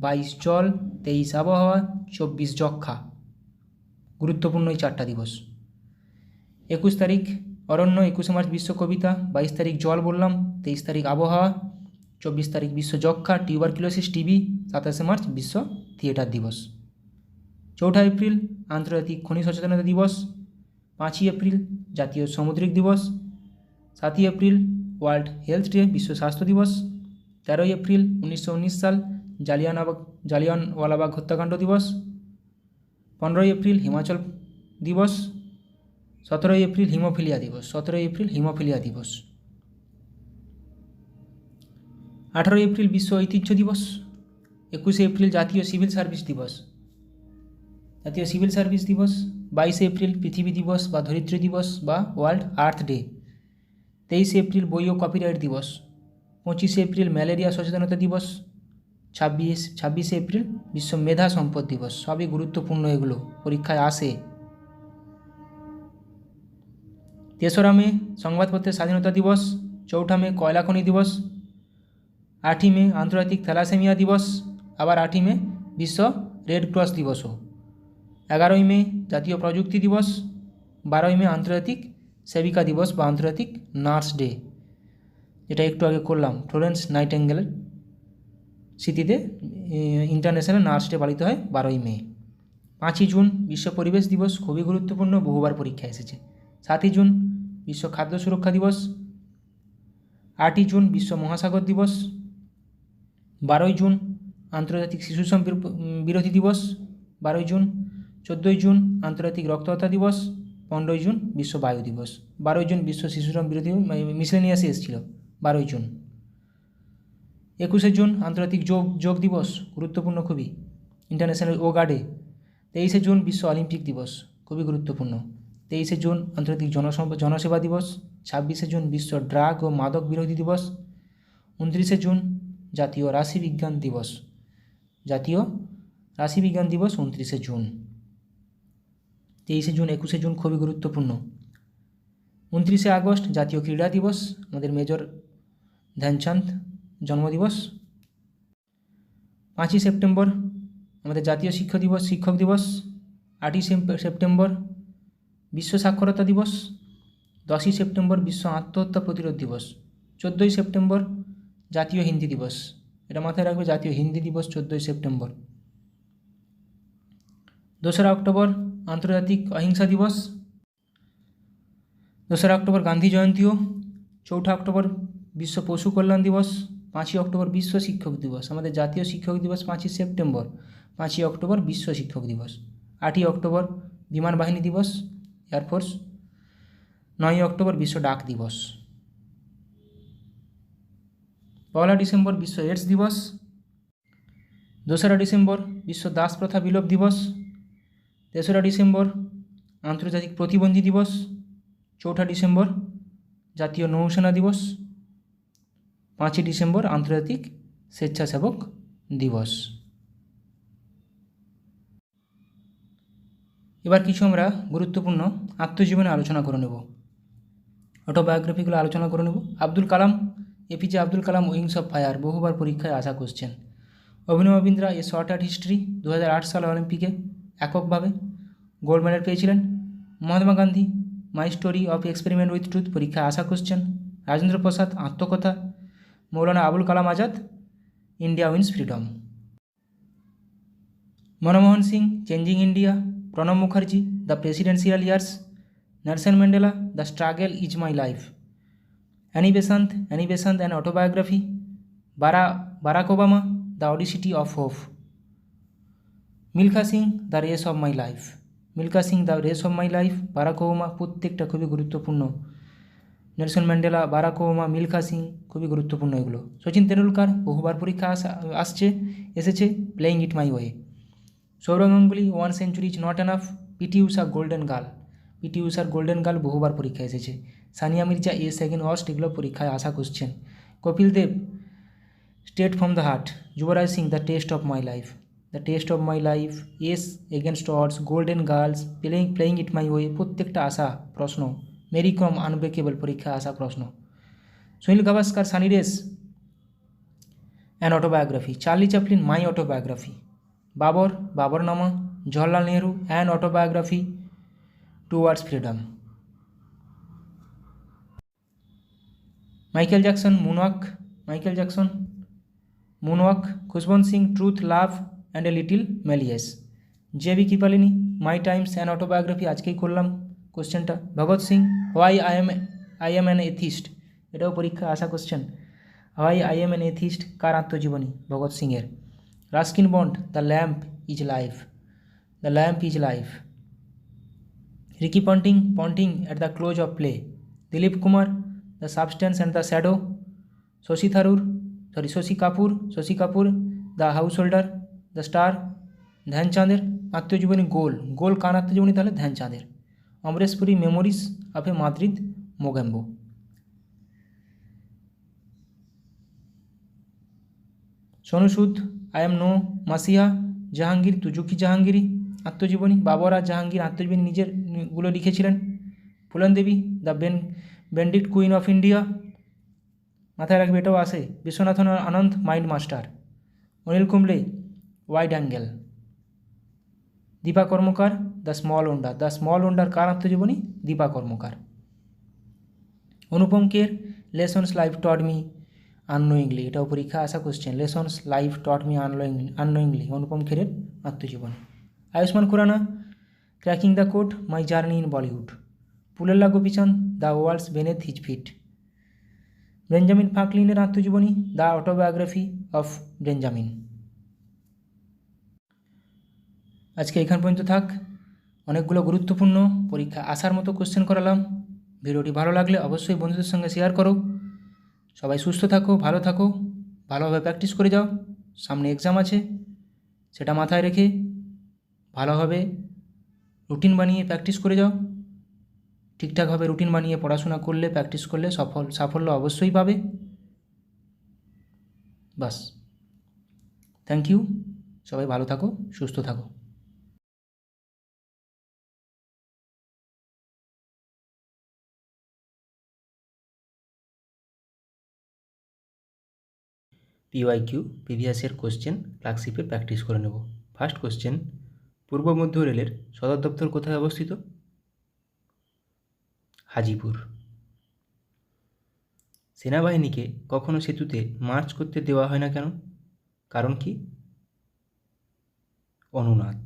Speaker 1: 22 জল, 23 আবহাওয়া, 24 যক্ষা। গুরুত্বপূর্ণ এই 4টা দিবস। 21 তারিখ অরণ্য, 21শে মার্চ বিশ্ব কবিতা, 22 তারিখ জল বললাম, 23 তারিখ আবহাওয়া, 24 তারিখ বিশ্ব যক্ষা টিউবারকুলোসিস টিবি, 27শে মার্চ বিশ্ব থিয়েটার দিবস। 4ঠা এপ্রিল আন্তর্জাতিক খনি সচেতনতা দিবস। 5ই এপ্রিল জাতীয় সামুদ্রিক দিবস। 7ই এপ্রিল ওয়ার্ল্ড হেলথ ডে, বিশ্ব স্বাস্থ্য দিবস। 13ই এপ্রিল 1919 সাল জালিয়ানওয়ালাবাগ হত্যাকাণ্ড দিবস। 15ই এপ্রিল হিমাচল দিবস। 17ই এপ্রিল হিমোফিলিয়া দিবস, 17ই এপ্রিল হিমোফিলিয়া দিবস। 18ই এপ্রিল বিশ্ব ঐতিহ্য দিবস। 21শে এপ্রিল জাতীয় সিভিল সার্ভিস দিবস, জাতীয় সিভিল সার্ভিস দিবস। 22 এপ্রিল পৃথিবী দিবস বা ধরিত্রী দিবস বা ওয়ার্ল্ড আর্থ ডে। 23 এপ্রিল বই ও কপিরাইট দিবস। 25 এপ্রিল ম্যালেরিয়া সচেতনতা দিবস। 26 এপ্রিল বিশ্ব মেধা সম্পদ দিবস। সবই গুরুত্বপূর্ণ, এগুলো পরীক্ষায় আসে। 3রা মে সংবাদপত্রের স্বাধীনতা দিবস। 4ঠা মে কয়লা খনি দিবস। 8ই মে আন্তর্জাতিক থ্যালাসেমিয়া দিবস। আবার 8ই মে বিশ্ব রেড ক্রস দিবসও। 11ই মে জাতীয় প্রযুক্তি দিবস। 12ই মে আন্তর্জাতিক সেবিকা দিবস বা আন্তর্জাতিক নার্স ডে, যেটা একটু আগে করলাম। ফ্লোরেন্স নাইটেঙ্গেলের স্মৃতিতে ইন্টারন্যাশনাল নার্স ডে পালিত হয় 12ই মে। 5ই জুন বিশ্ব পরিবেশ দিবস, খুবই গুরুত্বপূর্ণ, বহুবার পরীক্ষা এসেছে। 7ই জুন বিশ্ব খাদ্য সুরক্ষা দিবস। 8ই জুন বিশ্ব মহাসাগর দিবস। 12ই জুন আন্তর্জাতিক শিশু শ্রম বিরোধী দিবস। 12ই জুন। 14ই জুন আন্তর্জাতিক রক্তদাতা দিবস। 15ই জুন বিশ্ব বায়ু দিবস। 12ই জুন বিশ্ব শিশু শ্রম বিরোধী মিসলেনিয়াসে এসেছিল 12ই জুন। 21শে জুন আন্তর্জাতিক যোগ দিবস, গুরুত্বপূর্ণ খুবই, ইন্টারন্যাশনাল যোগা ডে। 23শে জুন বিশ্ব অলিম্পিক দিবস, খুবই গুরুত্বপূর্ণ। 23শে জুন আন্তর্জাতিক জনসেবা দিবস। 26শে জুন বিশ্ব ড্রাগ ও মাদক বিরোধী দিবস। 29শে জুন জাতীয় রাশিবিজ্ঞান দিবস। জাতীয় রাশিবিজ্ঞান দিবস 29শে জুন। 23শে জুন 21শে জুন খুবই গুরুত্বপূর্ণ। 29শে আগস্ট জাতীয় ক্রীড়া দিবস, আমাদের মেজর ধ্যানচাঁদ জন্মদিবস। 5ই সেপ্টেম্বর আমাদের জাতীয় শিক্ষক দিবস। 8ই সেপ্টেম্বর বিশ্ব সাক্ষরতা দিবস। 10ই সেপ্টেম্বর বিশ্ব আত্মহত্যা প্রতিরোধ দিবস। 14ই সেপ্টেম্বর জাতীয় হিন্দি দিবস, এটা মাথায় রাখবে, জাতীয় হিন্দি দিবস 14ই সেপ্টেম্বর। 2রা অক্টোবর আন্তর্জাতিক অহিংসা দিবস। 2রা অক্টোবর গান্ধী জয়ন্তীও। 4ঠা অক্টোবর বিশ্ব পশু কল্যাণ দিবস। 5ই অক্টোবর বিশ্ব শিক্ষক দিবস। আমাদের জাতীয় শিক্ষক দিবস 5ই সেপ্টেম্বর। 5ই অক্টোবর বিশ্ব শিক্ষক দিবস। 8ই অক্টোবর বিমান বাহিনী দিবস, এয়ারফোর্স। 9ই অক্টোবর বিশ্ব ডাক দিবস। 1লা ডিসেম্বর বিশ্ব এডস দিবস। 2রা ডিসেম্বর বিশ্ব দাস প্রথা বিলোপ দিবস। 3রা ডিসেম্বর আন্তর্জাতিক প্রতিবন্ধী দিবস। 4ঠা ডিসেম্বর জাতীয় নৌসেনা দিবস। 5ই ডিসেম্বর আন্তর্জাতিক স্বেচ্ছাসেবক দিবস। এবার কিছু আমরা গুরুত্বপূর্ণ আত্মজীবনে আলোচনা করে নেব, অটোবায়োগ্রাফিগুলো আলোচনা করে নেব। Abdul Kalam, APJ Abdul Kalam, wings of fire, বহুবার পরীক্ষায় আসা question. Abhinav Bindra, a short art history, 2008 সালে অলিম্পিকে এককভাবে গোল্ড মেডেল পেয়েছিলেন। Mahatma Gandhi, my story of experiment with truth, পরীক্ষায় আসা কোশ্চেন। রাজেন্দ্র প্রসাদ, আত্মকথা। Maulana Abul Kalam Azad, India wins freedom. Manmohan Singh, changing India. Pranab Mukherjee, the presidential years. Nelson Mandela, the struggle is my life. Annie Besant an autobiography. Barack Obama, the audacity of hope. Milkha Singh, the race of my life. Barack Obama, প্রত্যেকটা খুবই গুরুত্বপূর্ণ। Nelson Mandela, Barack Obama, Milkha Singh, খুবই গুরুত্বপূর্ণ এগুলো। সচিন তেন্ডুলকার, বহুবার পরীক্ষা এসেছে, playing it my way. Sourav Ganguly, 1 century is not enough. PT উষার গোল্ডেন গার্ল, বহুবার পরীক্ষা এসেছে। Sania Mirza, a second worst, এগুলো পরীক্ষায় আসা question. Kapil Dev, straight from the heart. Yuvraj Singh, the test of my life. As against odds, golden girls, playing it my way, প্রত্যেকটা আসা প্রশ্ন। মেরি কম, আনব্রেকেবল, পরীক্ষায় আসা প্রশ্ন। Sunil Gavaskar, sunny days, an autobiography. Charlie Chaplin, my autobiography. Baburnama. Jawaharlal Nehru, an autobiography towards freedom. Michael Jackson, moonwalk. Khushwant Singh, truth, love and a little malice. J B. Kripalani, my times, an autobiography, আজকেই করলাম কোশ্চেনটা। Bhagat Singh, why I am an atheist, এটাও পরীক্ষা আসা question. Why I am an atheist, কার আত্মজীবনী? ভগৎ সিংয়ের। Ruskin Bond, the lamp is life. Ricky Ponting at the close of play. Dilip Kumar, the substance and the shadow. Shashi Kapoor, the householder, the star. ধ্যানচাঁদের আত্মজীবনী গোল, গোল কার আত্মজীবনী তাহলে ধ্যানচাঁদের। Amrish Puri memories of a Madrid Mogambo. Sonu Sood I am no messiah Jahangir Tuzuk i Jahangiri আত্মজীবনী। বাবর আর জাহাঙ্গীর আত্মজীবনী নিজের গুলো লিখেছিলেন। Phoolan Devi the বেন্ডিক্ট queen of India, মাথায় রাখবে এটাও আসে। Viswanathan Anand mind master. Anil Kumble wide angle. Dipa Karmakar the small wonder, the small wonder কার আত্মজীবনী? Dipa Karmakar. Anupam Kher lessons life taught me unknowingly, এটাও পরীক্ষা আসা question. Lessons life taught me unknowingly Anupam খেরের আত্মজীবনী। Ayushmann Khurrana cracking the code my journey in Bollywood. Pullela Gopichand the world's beneath his feet. Benjamin ফ্রাঙ্কলিনের আত্মজীবনী দ্য অটোবায়োগ্রাফি অফ বেঞ্জামিন। আজকে এখান পর্যন্ত থাক। অনেকগুলো গুরুত্বপূর্ণ পরীক্ষা আসার মতো কোশ্চেন করালাম। ভিডিওটি ভালো লাগলে অবশ্যই বন্ধুদের সঙ্গে শেয়ার করো। সবাই সুস্থ থাকো, ভালো থাকো, ভালোভাবে প্র্যাকটিস করে যাও। সামনে এক্সাম আছে, সেটা মাথায় রেখে ভালোভাবে রুটিন বানিয়ে প্র্যাকটিস করে যাও। ঠিকঠাকভাবে রুটিন বানিয়ে পড়াশোনা করলে, প্র্যাকটিস করলে সাফল্য অবশ্যই পাবে। বাস, থ্যাংক ইউ। সবাই ভালো থাকো, সুস্থ থাকো। পিওয়াইকিউ প্রিভিয়াস ইয়ার কোশ্চেন ক্লার্কশিপের প্র্যাকটিস করে নেব। ফার্স্ট কোশ্চেন, পূর্ব মধ্য রেলের সদর দপ্তর কোথায় অবস্থিত? হাজিপুর। সেনাবাহিনীকে কখনো সেতুতে মার্চ করতে দেওয়া হয় না কেন? কারণ কি? অনুনাদ।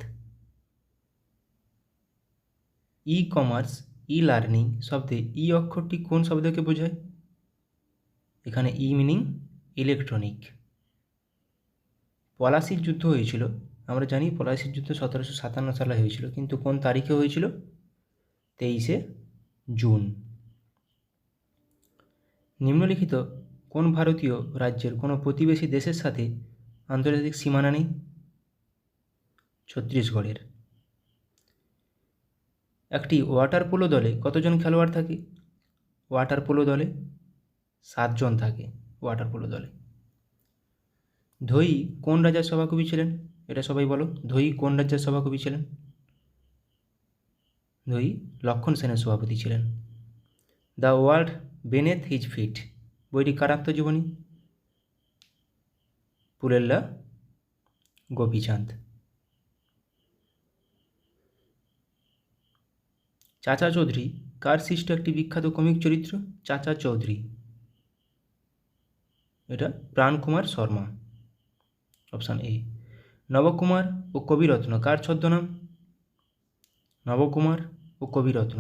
Speaker 1: ই কমার্স, ই লার্নিং শব্দে ই অক্ষরটি কোন শব্দকে বোঝায়? এখানে ই মিনিং ইলেকট্রনিক। পলাশির যুদ্ধ হয়েছিল, আমরা জানি পলাশির যুদ্ধ 1757 সালে হয়েছিল, কিন্তু কোন তারিখে হয়েছিল? 23শে জুন। নিম্নলিখিত কোন ভারতীয় রাজ্যের কোনো প্রতিবেশী দেশের সাথে আন্তর্জাতিক সীমানা নেই? ছত্তিশগড়ের। একটি ওয়াটার পোলো দলে কতজন খেলোয়াড় থাকে? ওয়াটার পোলো দলে 7 জন থাকে। ওয়াটার পোলো দলে। ধোয়ী কোন রাজার সভাকবি ছিলেন? এটা সবাই বলো, ধোয়ী কোন রাজ্যের সভাকবি ছিলেন? ধোয়ী লক্ষণ সেনের সভাপতি ছিলেন। দ্য ওয়ার্ল্ড বেনেথ হিজ ফিট বইটি কার আত্মজীবনী? পুলেল্লা গোপীচাঁদ। চাচা চৌধুরী কার সৃষ্ট একটি বিখ্যাত কমিক চরিত্র? চাচা চৌধুরী, এটা প্রাণকুমার শর্মা। Option A. নবকুমার ও কবিরত্ন কার ছদ্মনাম? নবকুমার ও কবিরত্ন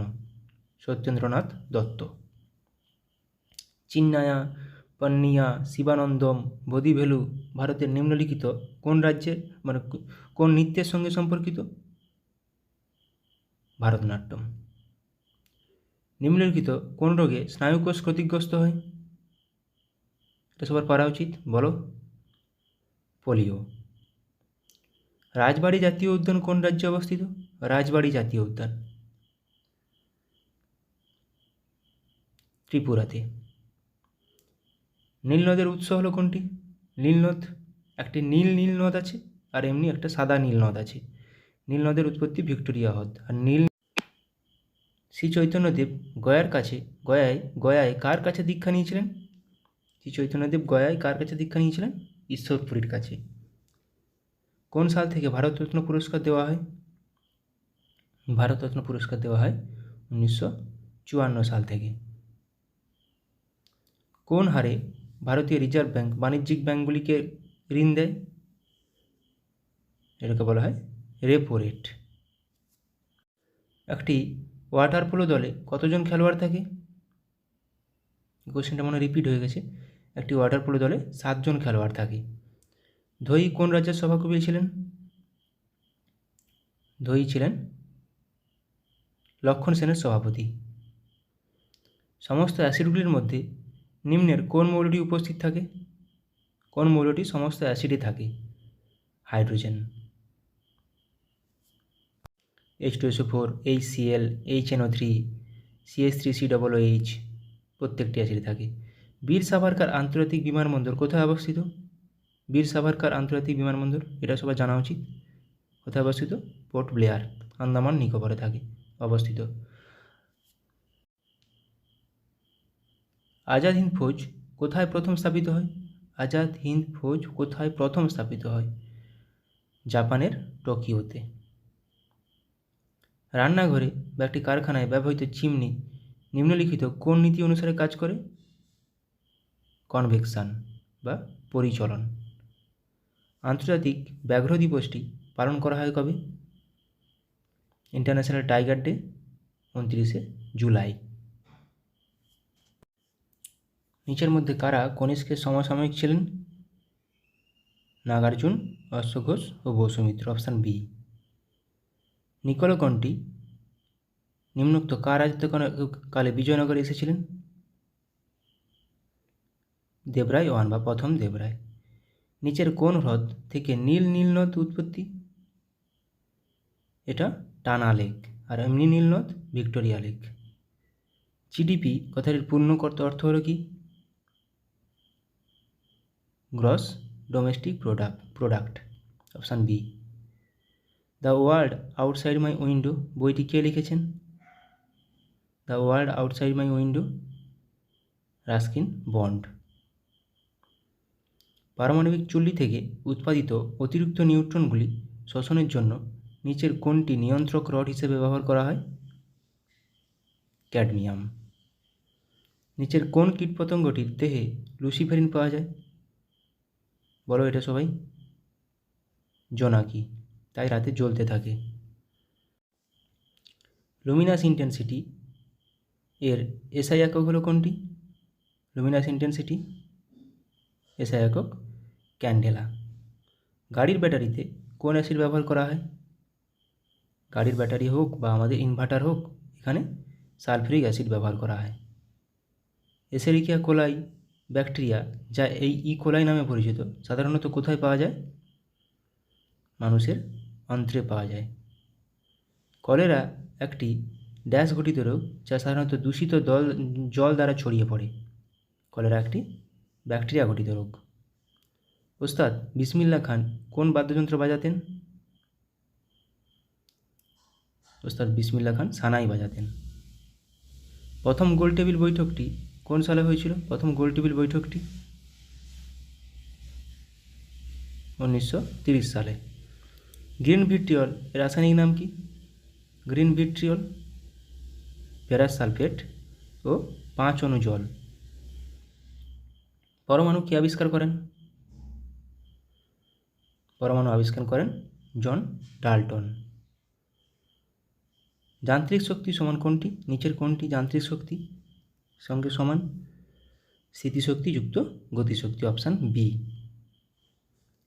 Speaker 1: সত্যেন্দ্রনাথ দত্ত। চিন্নায়া, পন্নিয়া, শিবানন্দম, বোধিভেলু ভারতের নিম্নলিখিত কোন রাজ্যের কোন নৃত্যের সঙ্গে সম্পর্কিত? ভারতনাট্যম। নিম্নলিখিত কোন রোগে স্নায়ুকোষ ক্ষতিগ্রস্ত হয়? এটা সবার পারা উচিত, বলো। পোলিও। রাজবাড়ী জাতীয় উদ্যান কোন রাজ্যে অবস্থিত? রাজবাড়ী জাতীয় উদ্যান ত্রিপুরাতে। নীল নদের উৎস হলো কোনটি? নীল নদ, একটি নীল নদ আছে, আর এমনি একটা সাদা নীল নদ আছে। নীল নদের উৎপত্তি ভিক্টোরিয়া হ্রদ। আর নীল শ্রী চৈতন্যদেব গয়ায় কার কাছে দীক্ষা নিয়েছিলেন? শ্রী চৈতন্যদেব গয়ায় কার কাছে দীক্ষা নিয়েছিলেন? ঈশ্বরপুরীর কাছে। কোন সাল থেকে ভারতরত্ন পুরস্কার দেওয়া হয়? ভারতরত্ন পুরস্কার দেওয়া হয় 1954 সাল থেকে। কোন হারে ভারতীয় রিজার্ভ ব্যাঙ্ক বাণিজ্যিক ব্যাঙ্কগুলিকে ঋণ দেয়? এটাকে বলা হয় রেপো রেট। একটি ওয়াটার পোলো দলে কতজন খেলোয়াড় থাকে? কোশ্চেনটা মনে রিপিট হয়ে গেছে। একটি ওয়াটার পোলো দলে 7 জন খেলোয়াড় থাকে। ধোয়ী কোন রাজ্যের সভাকবি ছিলেন? ধোয়ী ছিলেন লক্ষণ সেনের সভাপতি। সমস্ত অ্যাসিডগুলির মধ্যে নিম্নের কোন মৌলটি উপস্থিত থাকে? কোন মৌলটি সমস্ত অ্যাসিডে থাকে? Hydrogen. H2SO4, HCl, HNO3, CH3COOH প্রত্যেকটি অ্যাসিডে থাকে। বীর সাভারকার আন্তর্জাতিক বিমানবন্দর কোথায় অবস্থিত? বীর সাভারকার আন্তর্জাতিক বিমানবন্দর, এটা সবার জানা উচিত। কোথায় অবস্থিত? পোর্ট ব্লেয়ার, আন্দামান নিকোবরে থাকে অবস্থিত। আজাদ হিন্দ ফৌজ কোথায় প্রথম স্থাপিত হয়? আজাদ হিন্দ ফৌজ কোথায় প্রথম স্থাপিত হয়? জাপানের টোকিওতে। রান্নাঘরে বা একটি কারখানায় ব্যবহৃত চিমনি নিম্নলিখিত কোন নীতি অনুসারে কাজ করে? কনভেকশন বা পরিচলন। আন্তর্জাতিক ব্যাঘ্র দিবসটি পালন করা হয় কবে? ইন্টারন্যাশনাল টাইগার ডে 29শে জুলাই। নিচের মধ্যে কারা কনিষ্কের সমসাময়িক ছিলেন? নাগার্জুন, অশ্বঘোষ ও বসুমিত্র, অপশান বি। নিকোলকণ্ঠী নিম্নোক্ত কার রাজত্বকালে বিজয়নগরে এসেছিলেন? দেবরায় ওয়ান বা প্রথম দেবরায়। নিচের কোন হ্রদ থেকে নীল নীলনদ উৎপত্তি? এটা টানা লেক, আর এমনি নীলনদ ভিক্টোরিয়া লেক। জিডিপি কথাটির পূর্ণ অর্থ হলো কি? Gross domestic product, option B. The world outside my window বইটি কে লিখেছেন? The world outside my window, Ruskin Bond. পারমাণবিক চুল্লি থেকে উৎপাদিত অতিরিক্ত নিউট্রনগুলি শোষণের জন্য নিচের কোনটি নিয়ন্ত্রক রড হিসেবে ব্যবহার করা হয়? ক্যাডমিয়াম। নিচের কোন কীটপতঙ্গটির দেহে লুসিফেরিন পাওয়া যায়? বলো এটা সবাই। জোনাকি, তাই রাতে জ্বলতে থাকে। লুমিনাস ইন্টেন্সিটি এর এসআই একক হলো কোনটি? লুমিনাস ইন্টেন্সিটি এসআই একক ক্যান্ডেলা। গাড়ির ব্যাটারিতে কোন অ্যাসিড ব্যবহার করা হয়? গাড়ির ব্যাটারি হোক বা আমাদের ইনভার্টার হোক, এখানে সালফিউরিক অ্যাসিড ব্যবহার করা হয়। এসেরিকিয়া কোলাই ব্যাকটেরিয়া, যা এই কোলাই নামে পরিচিত, সাধারণত কোথায় পাওয়া যায়? মানুষের অন্ত্রে পাওয়া যায়। কলেরা একটি ড্যাশ ঘটিত রোগ, যা সাধারণত দূষিত জল দ্বারা ছড়িয়ে পড়ে। কলেরা একটি ব্যাকটেরিয়া ঘটিত রোগ। ওস্তাদ বিসমিল্লাহ খান কোন বাদ্যযন্ত্র বাজাতেন? ওস্তাদ বিসমিল্লাহ খান সানাই বাজাতেন। প্রথম গোলটেবিল বৈঠকটি কোন সালে হয়েছিল? প্রথম গোলটেবিল বৈঠকটি 1930 সালে। গ্রিন ভিট্রিয়ল এর রাসায়নিক নাম কি? গ্রিন ভিট্রিয়ল ফেরাস সালফেট ও 5 অণু জল। পরমাণু কে আবিষ্কার করেন? পরমাণু আবিষ্কার করেন জন ডাল্টন। যান্ত্রিক শক্তি সমান কোনটি? নিচের কোনটি যান্ত্রিক শক্তি সঙ্গে সমান? স্থিতিশক্তি যুক্ত গতিশক্তি, option B.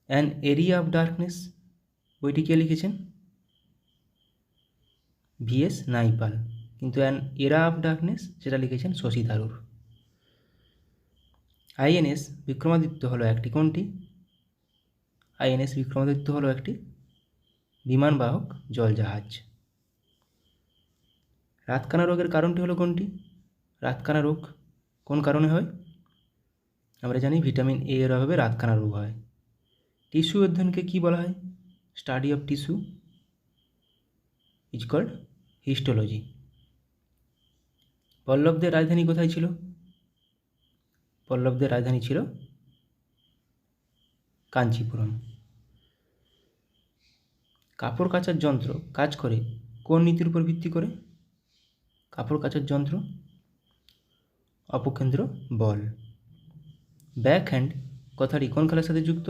Speaker 1: An area of darkness বইটি কে লিখেছেন? ভিএস নাইপাল। কিন্তু অ্যান এরা অফ ডার্কনেস সেটা লিখেছেন শশী থারুর। আইএনএস বিক্রমাদিত্য হলো একটি কোনটি? আইএনএস বিক্রমাদিত্য হলো একটি বিমানবাহক জলজাহাজ। রাতকানা রোগের কারণটি হলো কোনটি? রাতকানা রোগ কোন কারণে হয়? আমরা জানি ভিটামিন এ এর অভাবে রাতকানা রোগ হয়। টিস্যু অধ্যয়নকে কী বলা হয়? Study of tissue is called histology. পল্লবদের রাজধানী কোথায় ছিল? পল্লবদের রাজধানী ছিল কাঞ্চিপুরম। কাপড় কাচার যন্ত্র কাজ করে কোন নীতির উপর ভিত্তি করে? কাপড় কাচার যন্ত্র অপকেন্দ্র বল। ব্যাক হ্যান্ড কথাটি কোন খেলার সাথে যুক্ত?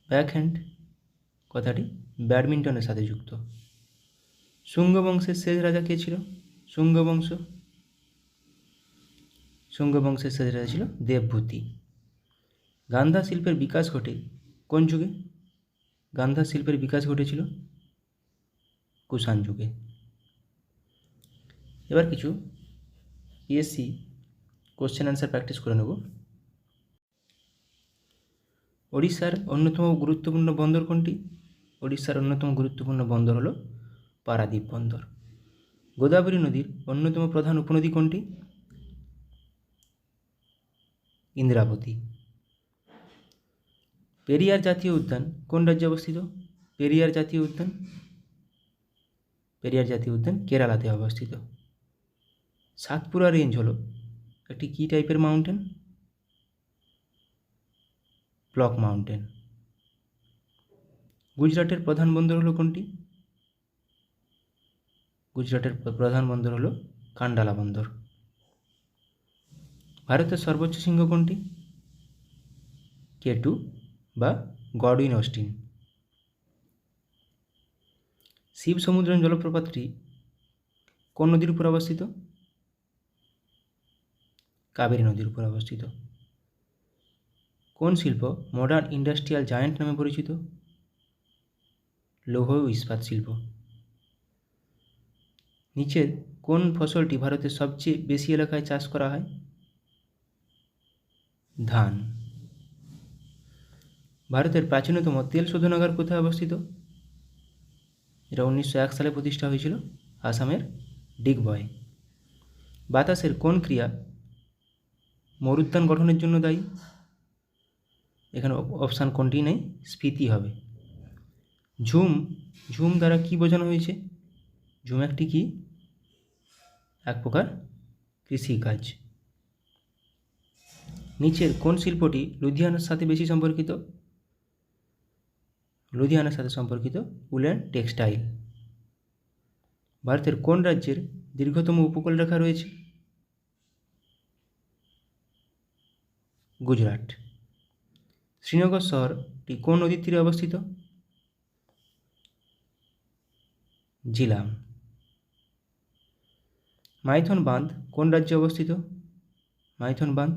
Speaker 1: ব্যাক হ্যান্ড কথাটি ব্যাডমিন্টনের সাথে যুক্ত। শুঙ্গ বংশের শেষ রাজা কে ছিল? শুঙ্গ বংশের শেষ রাজা ছিল দেবভূতি। গান্ধা শিল্পের বিকাশ ঘটে কোন যুগে? গান্ধা শিল্পের বিকাশ ঘটেছিল কুষাণ যুগে। এবার কিছু পিএসসি কোশ্চেন অ্যান্সার প্র্যাকটিস করে নেব। ওড়িশার অন্যতম গুরুত্বপূর্ণ বন্দর কোনটি? ওড়িশার অন্যতম গুরুত্বপূর্ণ বন্দর হলো পারাদ্বীপ বন্দর। গোদাবরী নদীর অন্যতম প্রধান উপনদী কোনটি? ইন্দ্রাবতী। পেরিয়ার জাতীয় উদ্যান কোন রাজ্যে অবস্থিত? পেরিয়ার জাতীয় উদ্যান কেরালাতে অবস্থিত। সাতপুরা রেঞ্জ হলো একটি কী টাইপের মাউন্টেন? Block mountain. গুজরাটের প্রধান বন্দর হলো কোনটি? গুজরাটের প্রধান বন্দর হলো কান্ডালা বন্দর। ভারতের সর্বোচ্চ শৃঙ্গ কোনটি? K2 বা গডউইন অস্টিন। শিব সমুদ্রম জলপ্রপাতটি কোন নদীর উপর অবস্থিত? কাবেরী নদীর উপর অবস্থিত। কোন শিল্প মডার্ন ইন্ডাস্ট্রিয়াল জায়ান্ট নামে পরিচিত? লৌহ ও ইস্পাত শিল্প। নিচের কোন ফসলটি ভারতের সবচেয়ে বেশি এলাকায় চাষ করা হয়? ধান। ভারতের প্রাচীনতম তেল শোধনাগার কোথায় অবস্থিত? এটা 1901 সালে প্রতিষ্ঠা হয়েছিল আসামের ডিগবয়ে। বাতাসের কোন ক্রিয়া মরুদ্যান গঠনের জন্য দায়ী? এখানে অপশান কোনটি নেই, স্ফীতি হবে। ঝুম দ্বারা কি বোঝানো হয়েছে? ঝুম একটি কি? এক প্রকার কৃষিকাজ। নিচের কোন শিল্পটি লুধিয়ানার সাথে বেশি সম্পর্কিত? লুধিয়ানার সাথে সম্পর্কিত উল অ্যান্ড টেক্সটাইল। ভারতের কোন রাজ্যের দীর্ঘতম উপকূলরেখা রয়েছে? গুজরাট। শ্রীনগর শহরটি কোন নদীর তীরে অবস্থিত? জিলাম। মাইথন বাঁধ কোন রাজ্যে অবস্থিত? মাইথন বাঁধ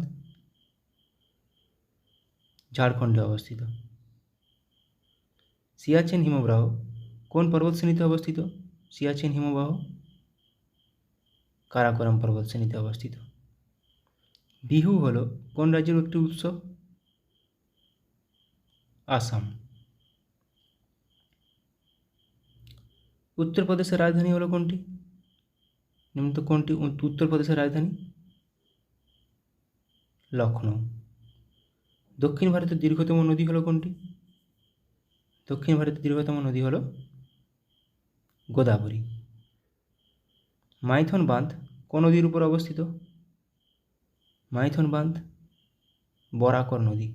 Speaker 1: ঝাড়খণ্ডে অবস্থিত। সিয়াচেন হিমবাহ কোন পর্বতশ্রেণীতে অবস্থিত? সিয়াচেন হিমবাহ কারাকোরাম পর্বতশ্রেণীতে অবস্থিত। বিহু হলো কোন রাজ্যের একটি উৎসব? আসাম। উত্তরপ্রদেশের রাজধানী হলো কোনটি? নিম্নত কোনটি উত্তরপ্রদেশের রাজধানী? লখনৌ। দক্ষিণ ভারতের দীর্ঘতম নদী হলো কোনটি? দক্ষিণ ভারতের দীর্ঘতম নদী হলো গোদাবরী। মাইথন বাঁধ কোন নদীর উপর অবস্থিত? মাইথন বাঁধ বরাকর নদী।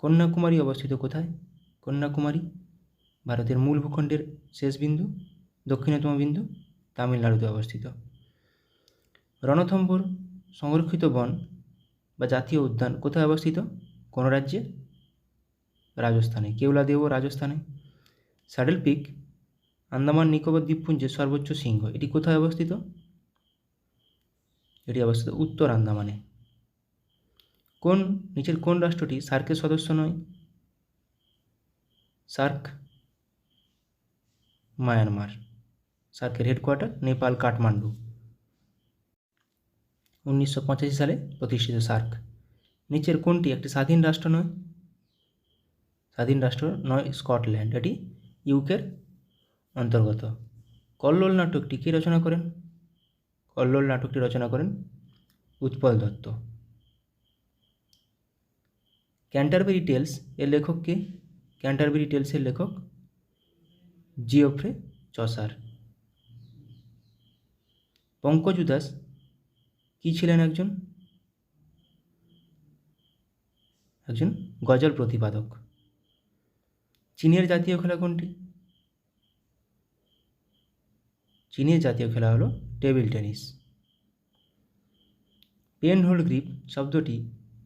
Speaker 1: কন্যাকুমারী অবস্থিত কোথায়? কন্যাকুমারী ভারতের মূল ভূখণ্ডের শেষ বিন্দু, দক্ষিণতম বিন্দু, তামিলনাড়ুতে অবস্থিত। রণথম্ভোর সংরক্ষিত বন বা জাতীয় উদ্যান কোথায় অবস্থিত? কোন রাজ্যে? রাজস্থানে। কেওলাদেও রাজস্থানে। স্যাডেল পিক আন্দামান নিকোবর দ্বীপপুঞ্জের সর্বোচ্চ শৃঙ্গ, এটি কোথায় অবস্থিত? এটি অবস্থিত উত্তর আন্দামানে। নিচের কোন রাষ্ট্রটি সার্কের সদস্য নয়? SAARC Myanmar. সার্কের হেডকোয়ার্টার নেপাল কাঠমান্ডু। 1985 সালে প্রতিষ্ঠিত সার্ক। নিচের কোনটি একটি স্বাধীন রাষ্ট্র নয়? স্বাধীন রাষ্ট্র নয় স্কটল্যান্ড, এটি ইউকের অন্তর্গত। কল্লোল নাটকটি কে রচনা করেন? কল্লোল নাটকটি রচনা করেন উৎপল দত্ত। ক্যান্টারবেরি টেলস এর লেখক কে? ক্যান্টারবেরি টেলসের লেখক জিওফ্রে চসার। পঙ্কজ উদাস কি ছিলেন? একজন গজল প্রতিপাদক। চীনের জাতীয় খেলা কোনটি? চীনের জাতীয় খেলা হলো table tennis. Pen hold grip শব্দটি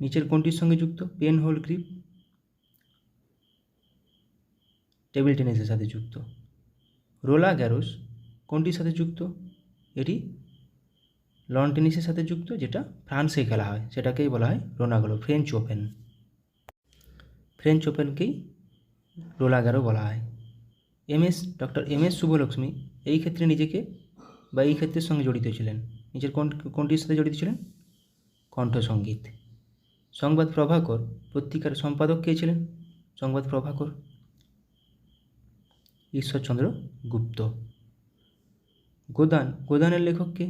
Speaker 1: নিচের কোনটির সঙ্গে যুক্ত? পেন হোল গ্রিপ টেবিল টেনিসের সাথে যুক্ত। রোলা গ্যারোস কোনটির সাথে যুক্ত? এটি লন টেনিসের সাথে যুক্ত, যেটা ফ্রান্সে খেলা হয়, সেটাকেই বলা হয় রোনাগলো, ফ্রেঞ্চ ওপেন। ফ্রেঞ্চ ওপেনকেই রোলা গ্যারো বলা হয়। ডক্টর এম এস শুভলক্ষ্মী এই ক্ষেত্রে নিজেকে বা এই ক্ষেত্রের সঙ্গে জড়িত ছিলেন। নিজের কোনটির সাথে জড়িত ছিলেন? কণ্ঠসঙ্গীত। সংবাদ প্রভাকর পত্রিকার সম্পাদক কে ছিলেন? সংবাদ প্রভাকর ঈশ্বরচন্দ্র গুপ্ত। গোদান, গোদানের লেখক কে?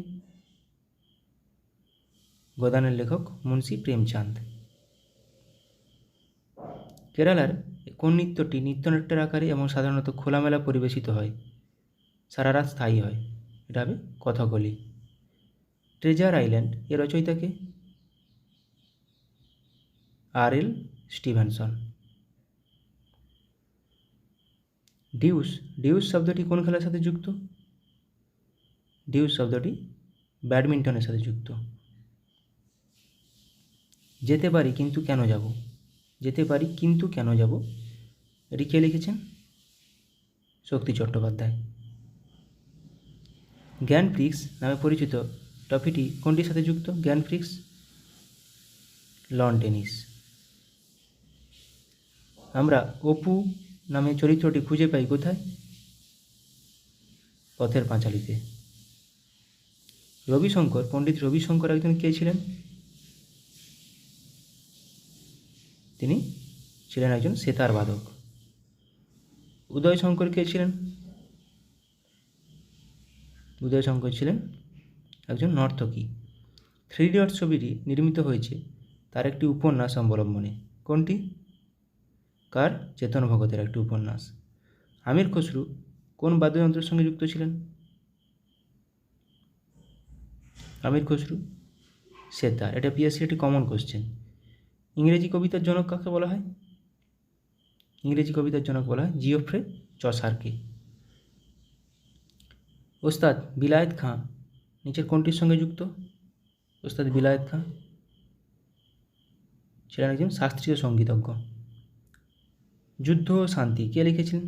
Speaker 1: গোদানের লেখক মুন্সি প্রেমচাঁদ। কেরালার কোন নৃত্যটি নৃত্যনাট্যের আকারে এবং সাধারণত খোলামেলা পরিবেশিত হয়, সারা রাত স্থায়ী হয়? এটা হবে কথাকলি। ট্রেজার আইল্যান্ড এর রচয়িতাকে? আর.এল. স্টিভেনসন। ডিউস, ডিউস শব্দটি কোন খেলার সাথে যুক্ত? ডিউস শব্দটি ব্যাডমিন্টনের সাথে যুক্ত। যেতে পারি কিন্তু কেন যাব? যেতে পারি কিন্তু কেন যাব, এটি কে লিখেছেন? শক্তি চট্টোপাধ্যায়। গ্র্যান্ড প্রিক্স নামে পরিচিত ট্রফিটি কোনটির সাথে যুক্ত? Grand Prix loan tennis. আমরা অপু নামে চরিত্রটি খুঁজে পাই কোথায়? পথের পাঁচালীতে। রবিশঙ্কর, পণ্ডিত রবিশঙ্কর একজন কে ছিলেন? তিনি ছিলেন একজন সেতার বাদক। উদয়শঙ্কর কে ছিলেন? উদয়শঙ্কর ছিলেন একজন নর্তকী। থ্রি ইডিয়টস ছবিটি নির্মিত হয়েছে তার একটি উপন্যাস অবলম্বনে। কোনটি? কার? চেতন ভগতের একটি উপন্যাস। আমির খসরু কোন বাদ্যযন্ত্রের সঙ্গে যুক্ত ছিলেন? আমির খসরু সেতার। এটা পিএসসি একটি কমন কোশ্চেন। ইংরেজি কবিতার জনক কাকে বলা হয়? ইংরেজি কবিতার জনক বলা হয় জিওফ্রে চসারকে। ওস্তাদ বিলায়েত খাঁ নিচের কোনটির সঙ্গে যুক্ত? ওস্তাদ বিলায়েত খাঁ ছিলেন একজন শাস্ত্রীয় সঙ্গীতজ্ঞ। যুদ্ধ ও শান্তি কে লিখেছিলেন?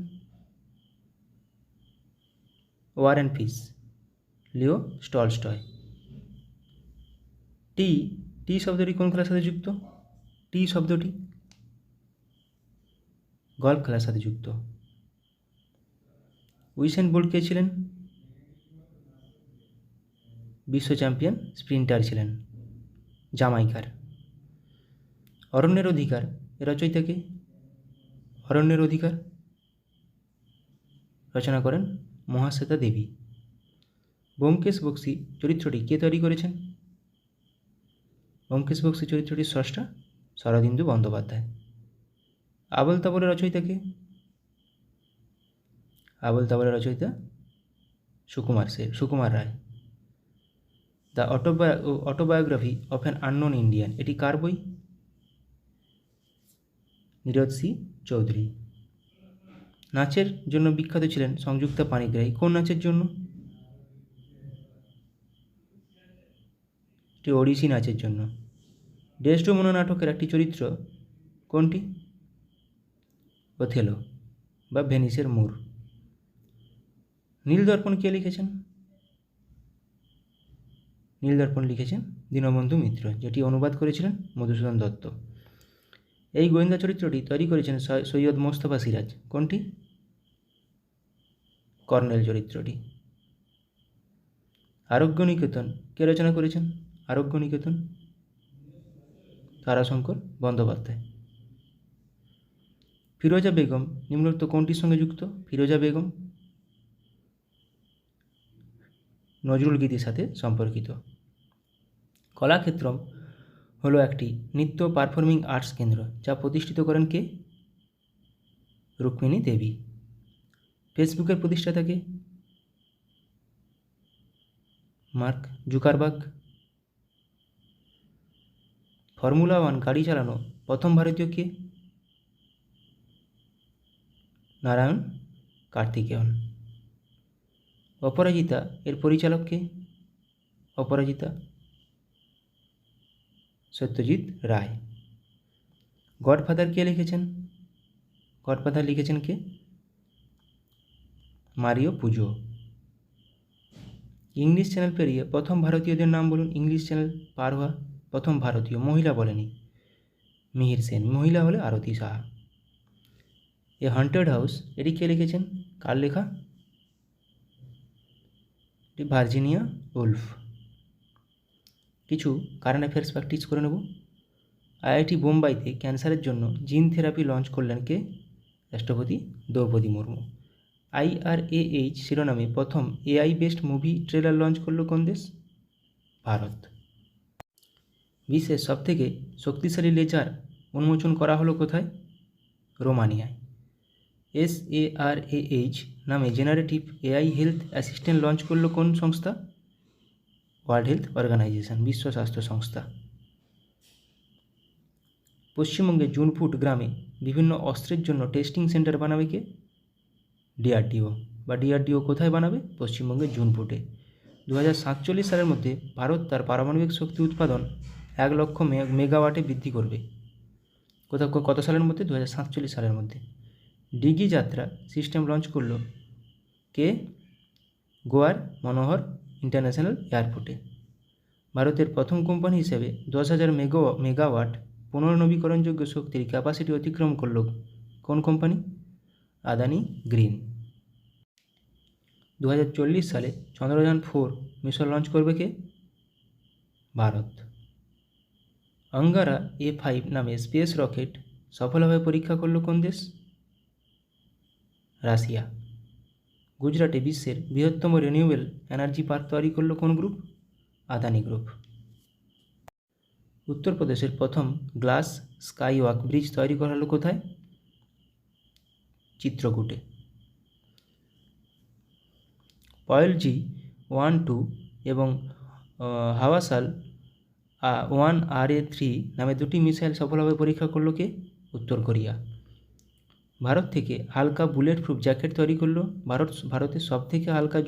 Speaker 1: War and peace Leo Tolstoy. T, T শব্দটি কোন খেলার সাথে যুক্ত? টি শব্দটি গল্ফ খেলার সাথে যুক্ত। উইসেন বোল্ট কে ছিলেন? বিশ্ব চ্যাম্পিয়ন স্প্রিন্টার ছিলেন, জামাইকার। অরণ্যের অধিকার এর রচয়িতাকে? অরণ্যের অধিকার রচনা করেন মহাশ্বেতা দেবী। ব্যোমকেশ বক্সী চরিত্রটি কে তৈরি করেছেন? ব্যোমকেশ বক্সী চরিত্রটির স্রষ্টা শরদিন্দু বন্দ্যোপাধ্যায়। আবোল তাবোলের রচয়িতাকে? আবোল তাবোলের রচয়িতা Sukumar Ray. The autobiography of an unknown Indian, এটি কার বই? নীরদ সি চৌধুরী। নাচের জন্য বিখ্যাত ছিলেন সংযুক্তা পাণিগ্রাহী। কোন নাচের জন্য? এটি ওড়িশি নাচের জন্য। ডেসডেমোনা নাটকের একটি চরিত্র কোনটি? ওথেলো বা ভেনিসের মোর। নীলদর্পণ কে লিখেছেন? নীলদর্পণ লিখেছেন দীনবন্ধু মিত্র, যেটি অনুবাদ করেছিলেন মধুসূদন দত্ত। এই গোয়েন্দা চরিত্রটি তৈরি করেছেন সৈয়দ মোস্তফা সিরাজ। কোনটি? কর্নেল চরিত্রটি। আরোগ্য নিকেতন কে রচনা করেছেন? আরোগ্য নিকেতন তারাশঙ্কর বন্দ্যোপাধ্যায়। ফিরোজা বেগম নিম্নোক্ত কোনটির সঙ্গে যুক্ত? ফিরোজা বেগম নজরুল গীতির সাথে সম্পর্কিত। কলাক্ষেত্রম হলো একটি নৃত্য পারফর্মিং আর্টস কেন্দ্র যা প্রতিষ্ঠিত করেন কে? রুক্মিণী দেবী। ফেসবুকের প্রতিষ্ঠাতা কে? Mark Zuckerberg. ফর্মুলা 1 গাড়ি চালানো প্রথম ভারতীয় কে? নারায়ণ কার্তিকেয়ন। অপরাজিতা এর পরিচালক কে? অপরাজিতা সত্যজিৎ রায়। গডফাদার কে লিখেছেন? গডফাদার লিখেছেন কে? মারিও পুজো। ইংলিশ চ্যানেল পেরিয়ে প্রথম ভারতীয়দের নাম বলুন। ইংলিশ চ্যানেল পার হওয়া প্রথম ভারতীয়, মহিলা বলেনি, মিহির সেন। মহিলা হলে আরতি সাহা। এ হন্টেড হাউস এটি কে লিখেছেন? কার লেখা? এটি ভার্জিনিয়া উলফ। কিছু কারেন্ট অ্যাফেয়ার্স প্র্যাকটিস করে নেব। আইআইটি বোম্বাইতে ক্যান্সারের জন্য জিন থেরাপি লঞ্চ করলেন কে? রাষ্ট্রপতি দ্রৌপদী মুর্মু। IRAH শিরোনামে প্রথম AI based movie trailer launch করলো কোন দেশ? ভারত। বিশ্বের সবথেকে শক্তিশালী লেজার উন্মোচন করা হলো কোথায়? রোমানিয়ায়। SARAH নামে generative AI health assistant launch করলো কোন সংস্থা? ওয়ার্ল্ড হেলথ অর্গানাইজেশন, বিশ্ব স্বাস্থ্য সংস্থা। পশ্চিমবঙ্গের জুনপুট গ্রামে বিভিন্ন অস্ত্রের জন্য টেস্টিং সেন্টার বানাবে কে? DRDO। বা DRDO কোথায় বানাবে? পশ্চিমবঙ্গের জুনপুটে। 2047 সালের মধ্যে ভারত তার পারমাণবিক শক্তি উৎপাদন 1 লক্ষ মেগাওয়াটে বৃদ্ধি করবে। কত সালের মধ্যে? 2047 সালের মধ্যে। ডিগি যাত্রা সিস্টেম লঞ্চ করলো কে? গোয়ার মনোহর ইন্টারন্যাশনাল এয়ারপোর্টে। ভারতের প্রথম কোম্পানি হিসেবে 10,000 মেগাওয়াট পুনর্নবীকরণযোগ্য শক্তির ক্যাপাসিটি অতিক্রম করল কোন কোম্পানি? আদানি গ্রিন। 2040 সালে চন্দ্রযান-4 মিশন লঞ্চ করবে কে? ভারত। অঙ্গারা A5 নামে স্পেস রকেট সফলভাবে পরীক্ষা করল কোন দেশ? রাশিয়া। গুজরাটে বিশ্বের বৃহত্তম রিনিউয়েবল এনার্জি পার্ক তৈরি করলো কোন গ্রুপ? আদানি গ্রুপ। উত্তরপ্রদেশের প্রথম গ্লাস স্কাইওয়াক ব্রিজ তৈরি করা হলো কোথায়? চিত্রকূটে। পয়েলজি 1-2 এবং হাওয়াসাল 1RA3 নামে দুটি মিসাইল সফলভাবে পরীক্ষা করলো কে? উত্তর কোরিয়া। ভারত থেকে হালকা বুলেট প্রুফ জ্যাকেট তৈরি করলো ভারতের সবথেকে হালকা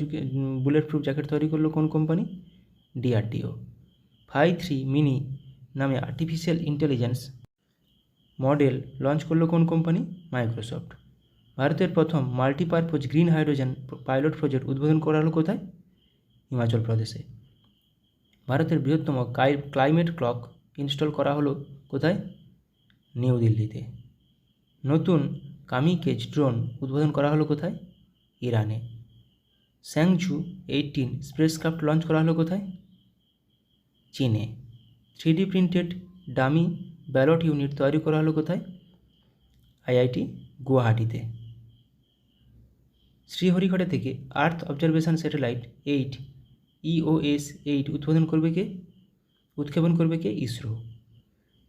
Speaker 1: বুলেট প্রুফ জ্যাকেট তৈরি করলো কোন কোম্পানি? DRDO। 5-3 মিনি নামে আর্টিফিশিয়াল ইন্টেলিজেন্স মডেল লঞ্চ করলো কোন কোম্পানি? মাইক্রোসফট। ভারতের প্রথম multipurpose green hydrogen pilot project উদ্বোধন করা হলো কোথায়? হিমাচল প্রদেশে। ভারতের বৃহত্তম ক্লাইমেট ক্লক ইনস্টল করা হলো কোথায়? নিউ দিল্লিতে। নতুন কামিকেজ ড্রোন উদ্বোধন করা হলো কোথায়? ইরানে। স্যাংঝু 18 স্পেসক্রাফট লঞ্চ করা হলো কোথায়? চীনে। 3D printed dummy ballot unit তৈরি করা হলো কোথায়? IIT গুয়াহাটিতে। শ্রীহরিকোটা থেকে আর্থ অবজারভেশন স্যাটেলাইট 8 EOS-8 উৎক্ষেপণ করবে কে? ইসরো।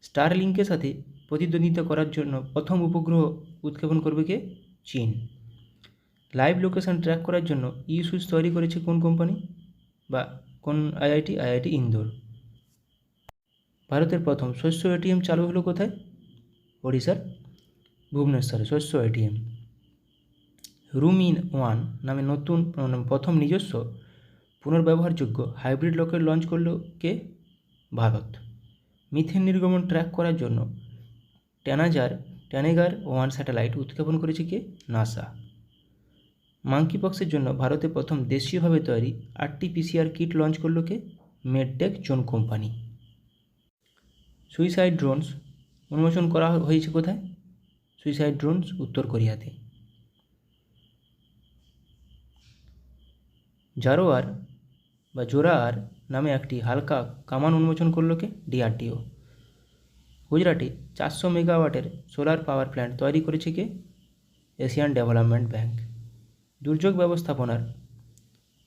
Speaker 1: স্টারলিংকের সাথে প্রতিদ্বন্দ্বিতা করার জন্য প্রথম উপগ্রহ উৎক্ষেপণ করবে কে? চীন। লাইভ লোকেশন ট্র্যাক করার জন্য সুইচ তৈরি করেছে কোন কোম্পানি বা কোন IIT ইন্দোর। ভারতের প্রথম শস্য ATM চালু হলো কোথায়? ওড়িশার ভুবনেশ্বরে শস্য ATM। রুম-ইন-1 নামে নতুন প্রথম নিজস্ব পুনর্ব্যবহারযোগ্য হাইব্রিড রকেট লঞ্চ করলো কে? ভারত। মিথেন নির্গমন ট্র্যাক করার জন্য ট্যানেগার-1 স্যাটেলাইট উৎক্ষেপণ করেছে কে? নাসা। মাঙ্কিপক্সের জন্য ভারতে প্রথম দেশীয়ভাবে তৈরি RT-PCR কিট লঞ্চ করলো কে? Medtech zone company. Suicide drones উন্মোচন করা হয়েছে কোথায়? সুইসাইড ড্রোনস উত্তর কোরিয়াতে। জোরার নামে একটি হালকা কামান উন্মোচন করলো কে? DRDO। গুজরাটে 400 মেগাওয়াটের সোলার পাওয়ার প্ল্যান্ট তৈরি করেছে কে? Asian development bank. দুর্যোগ ব্যবস্থাপনার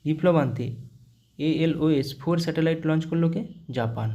Speaker 1: বিপ্লব আনতে ALOS-4 স্যাটেলাইট লঞ্চ করলো কে? জাপান।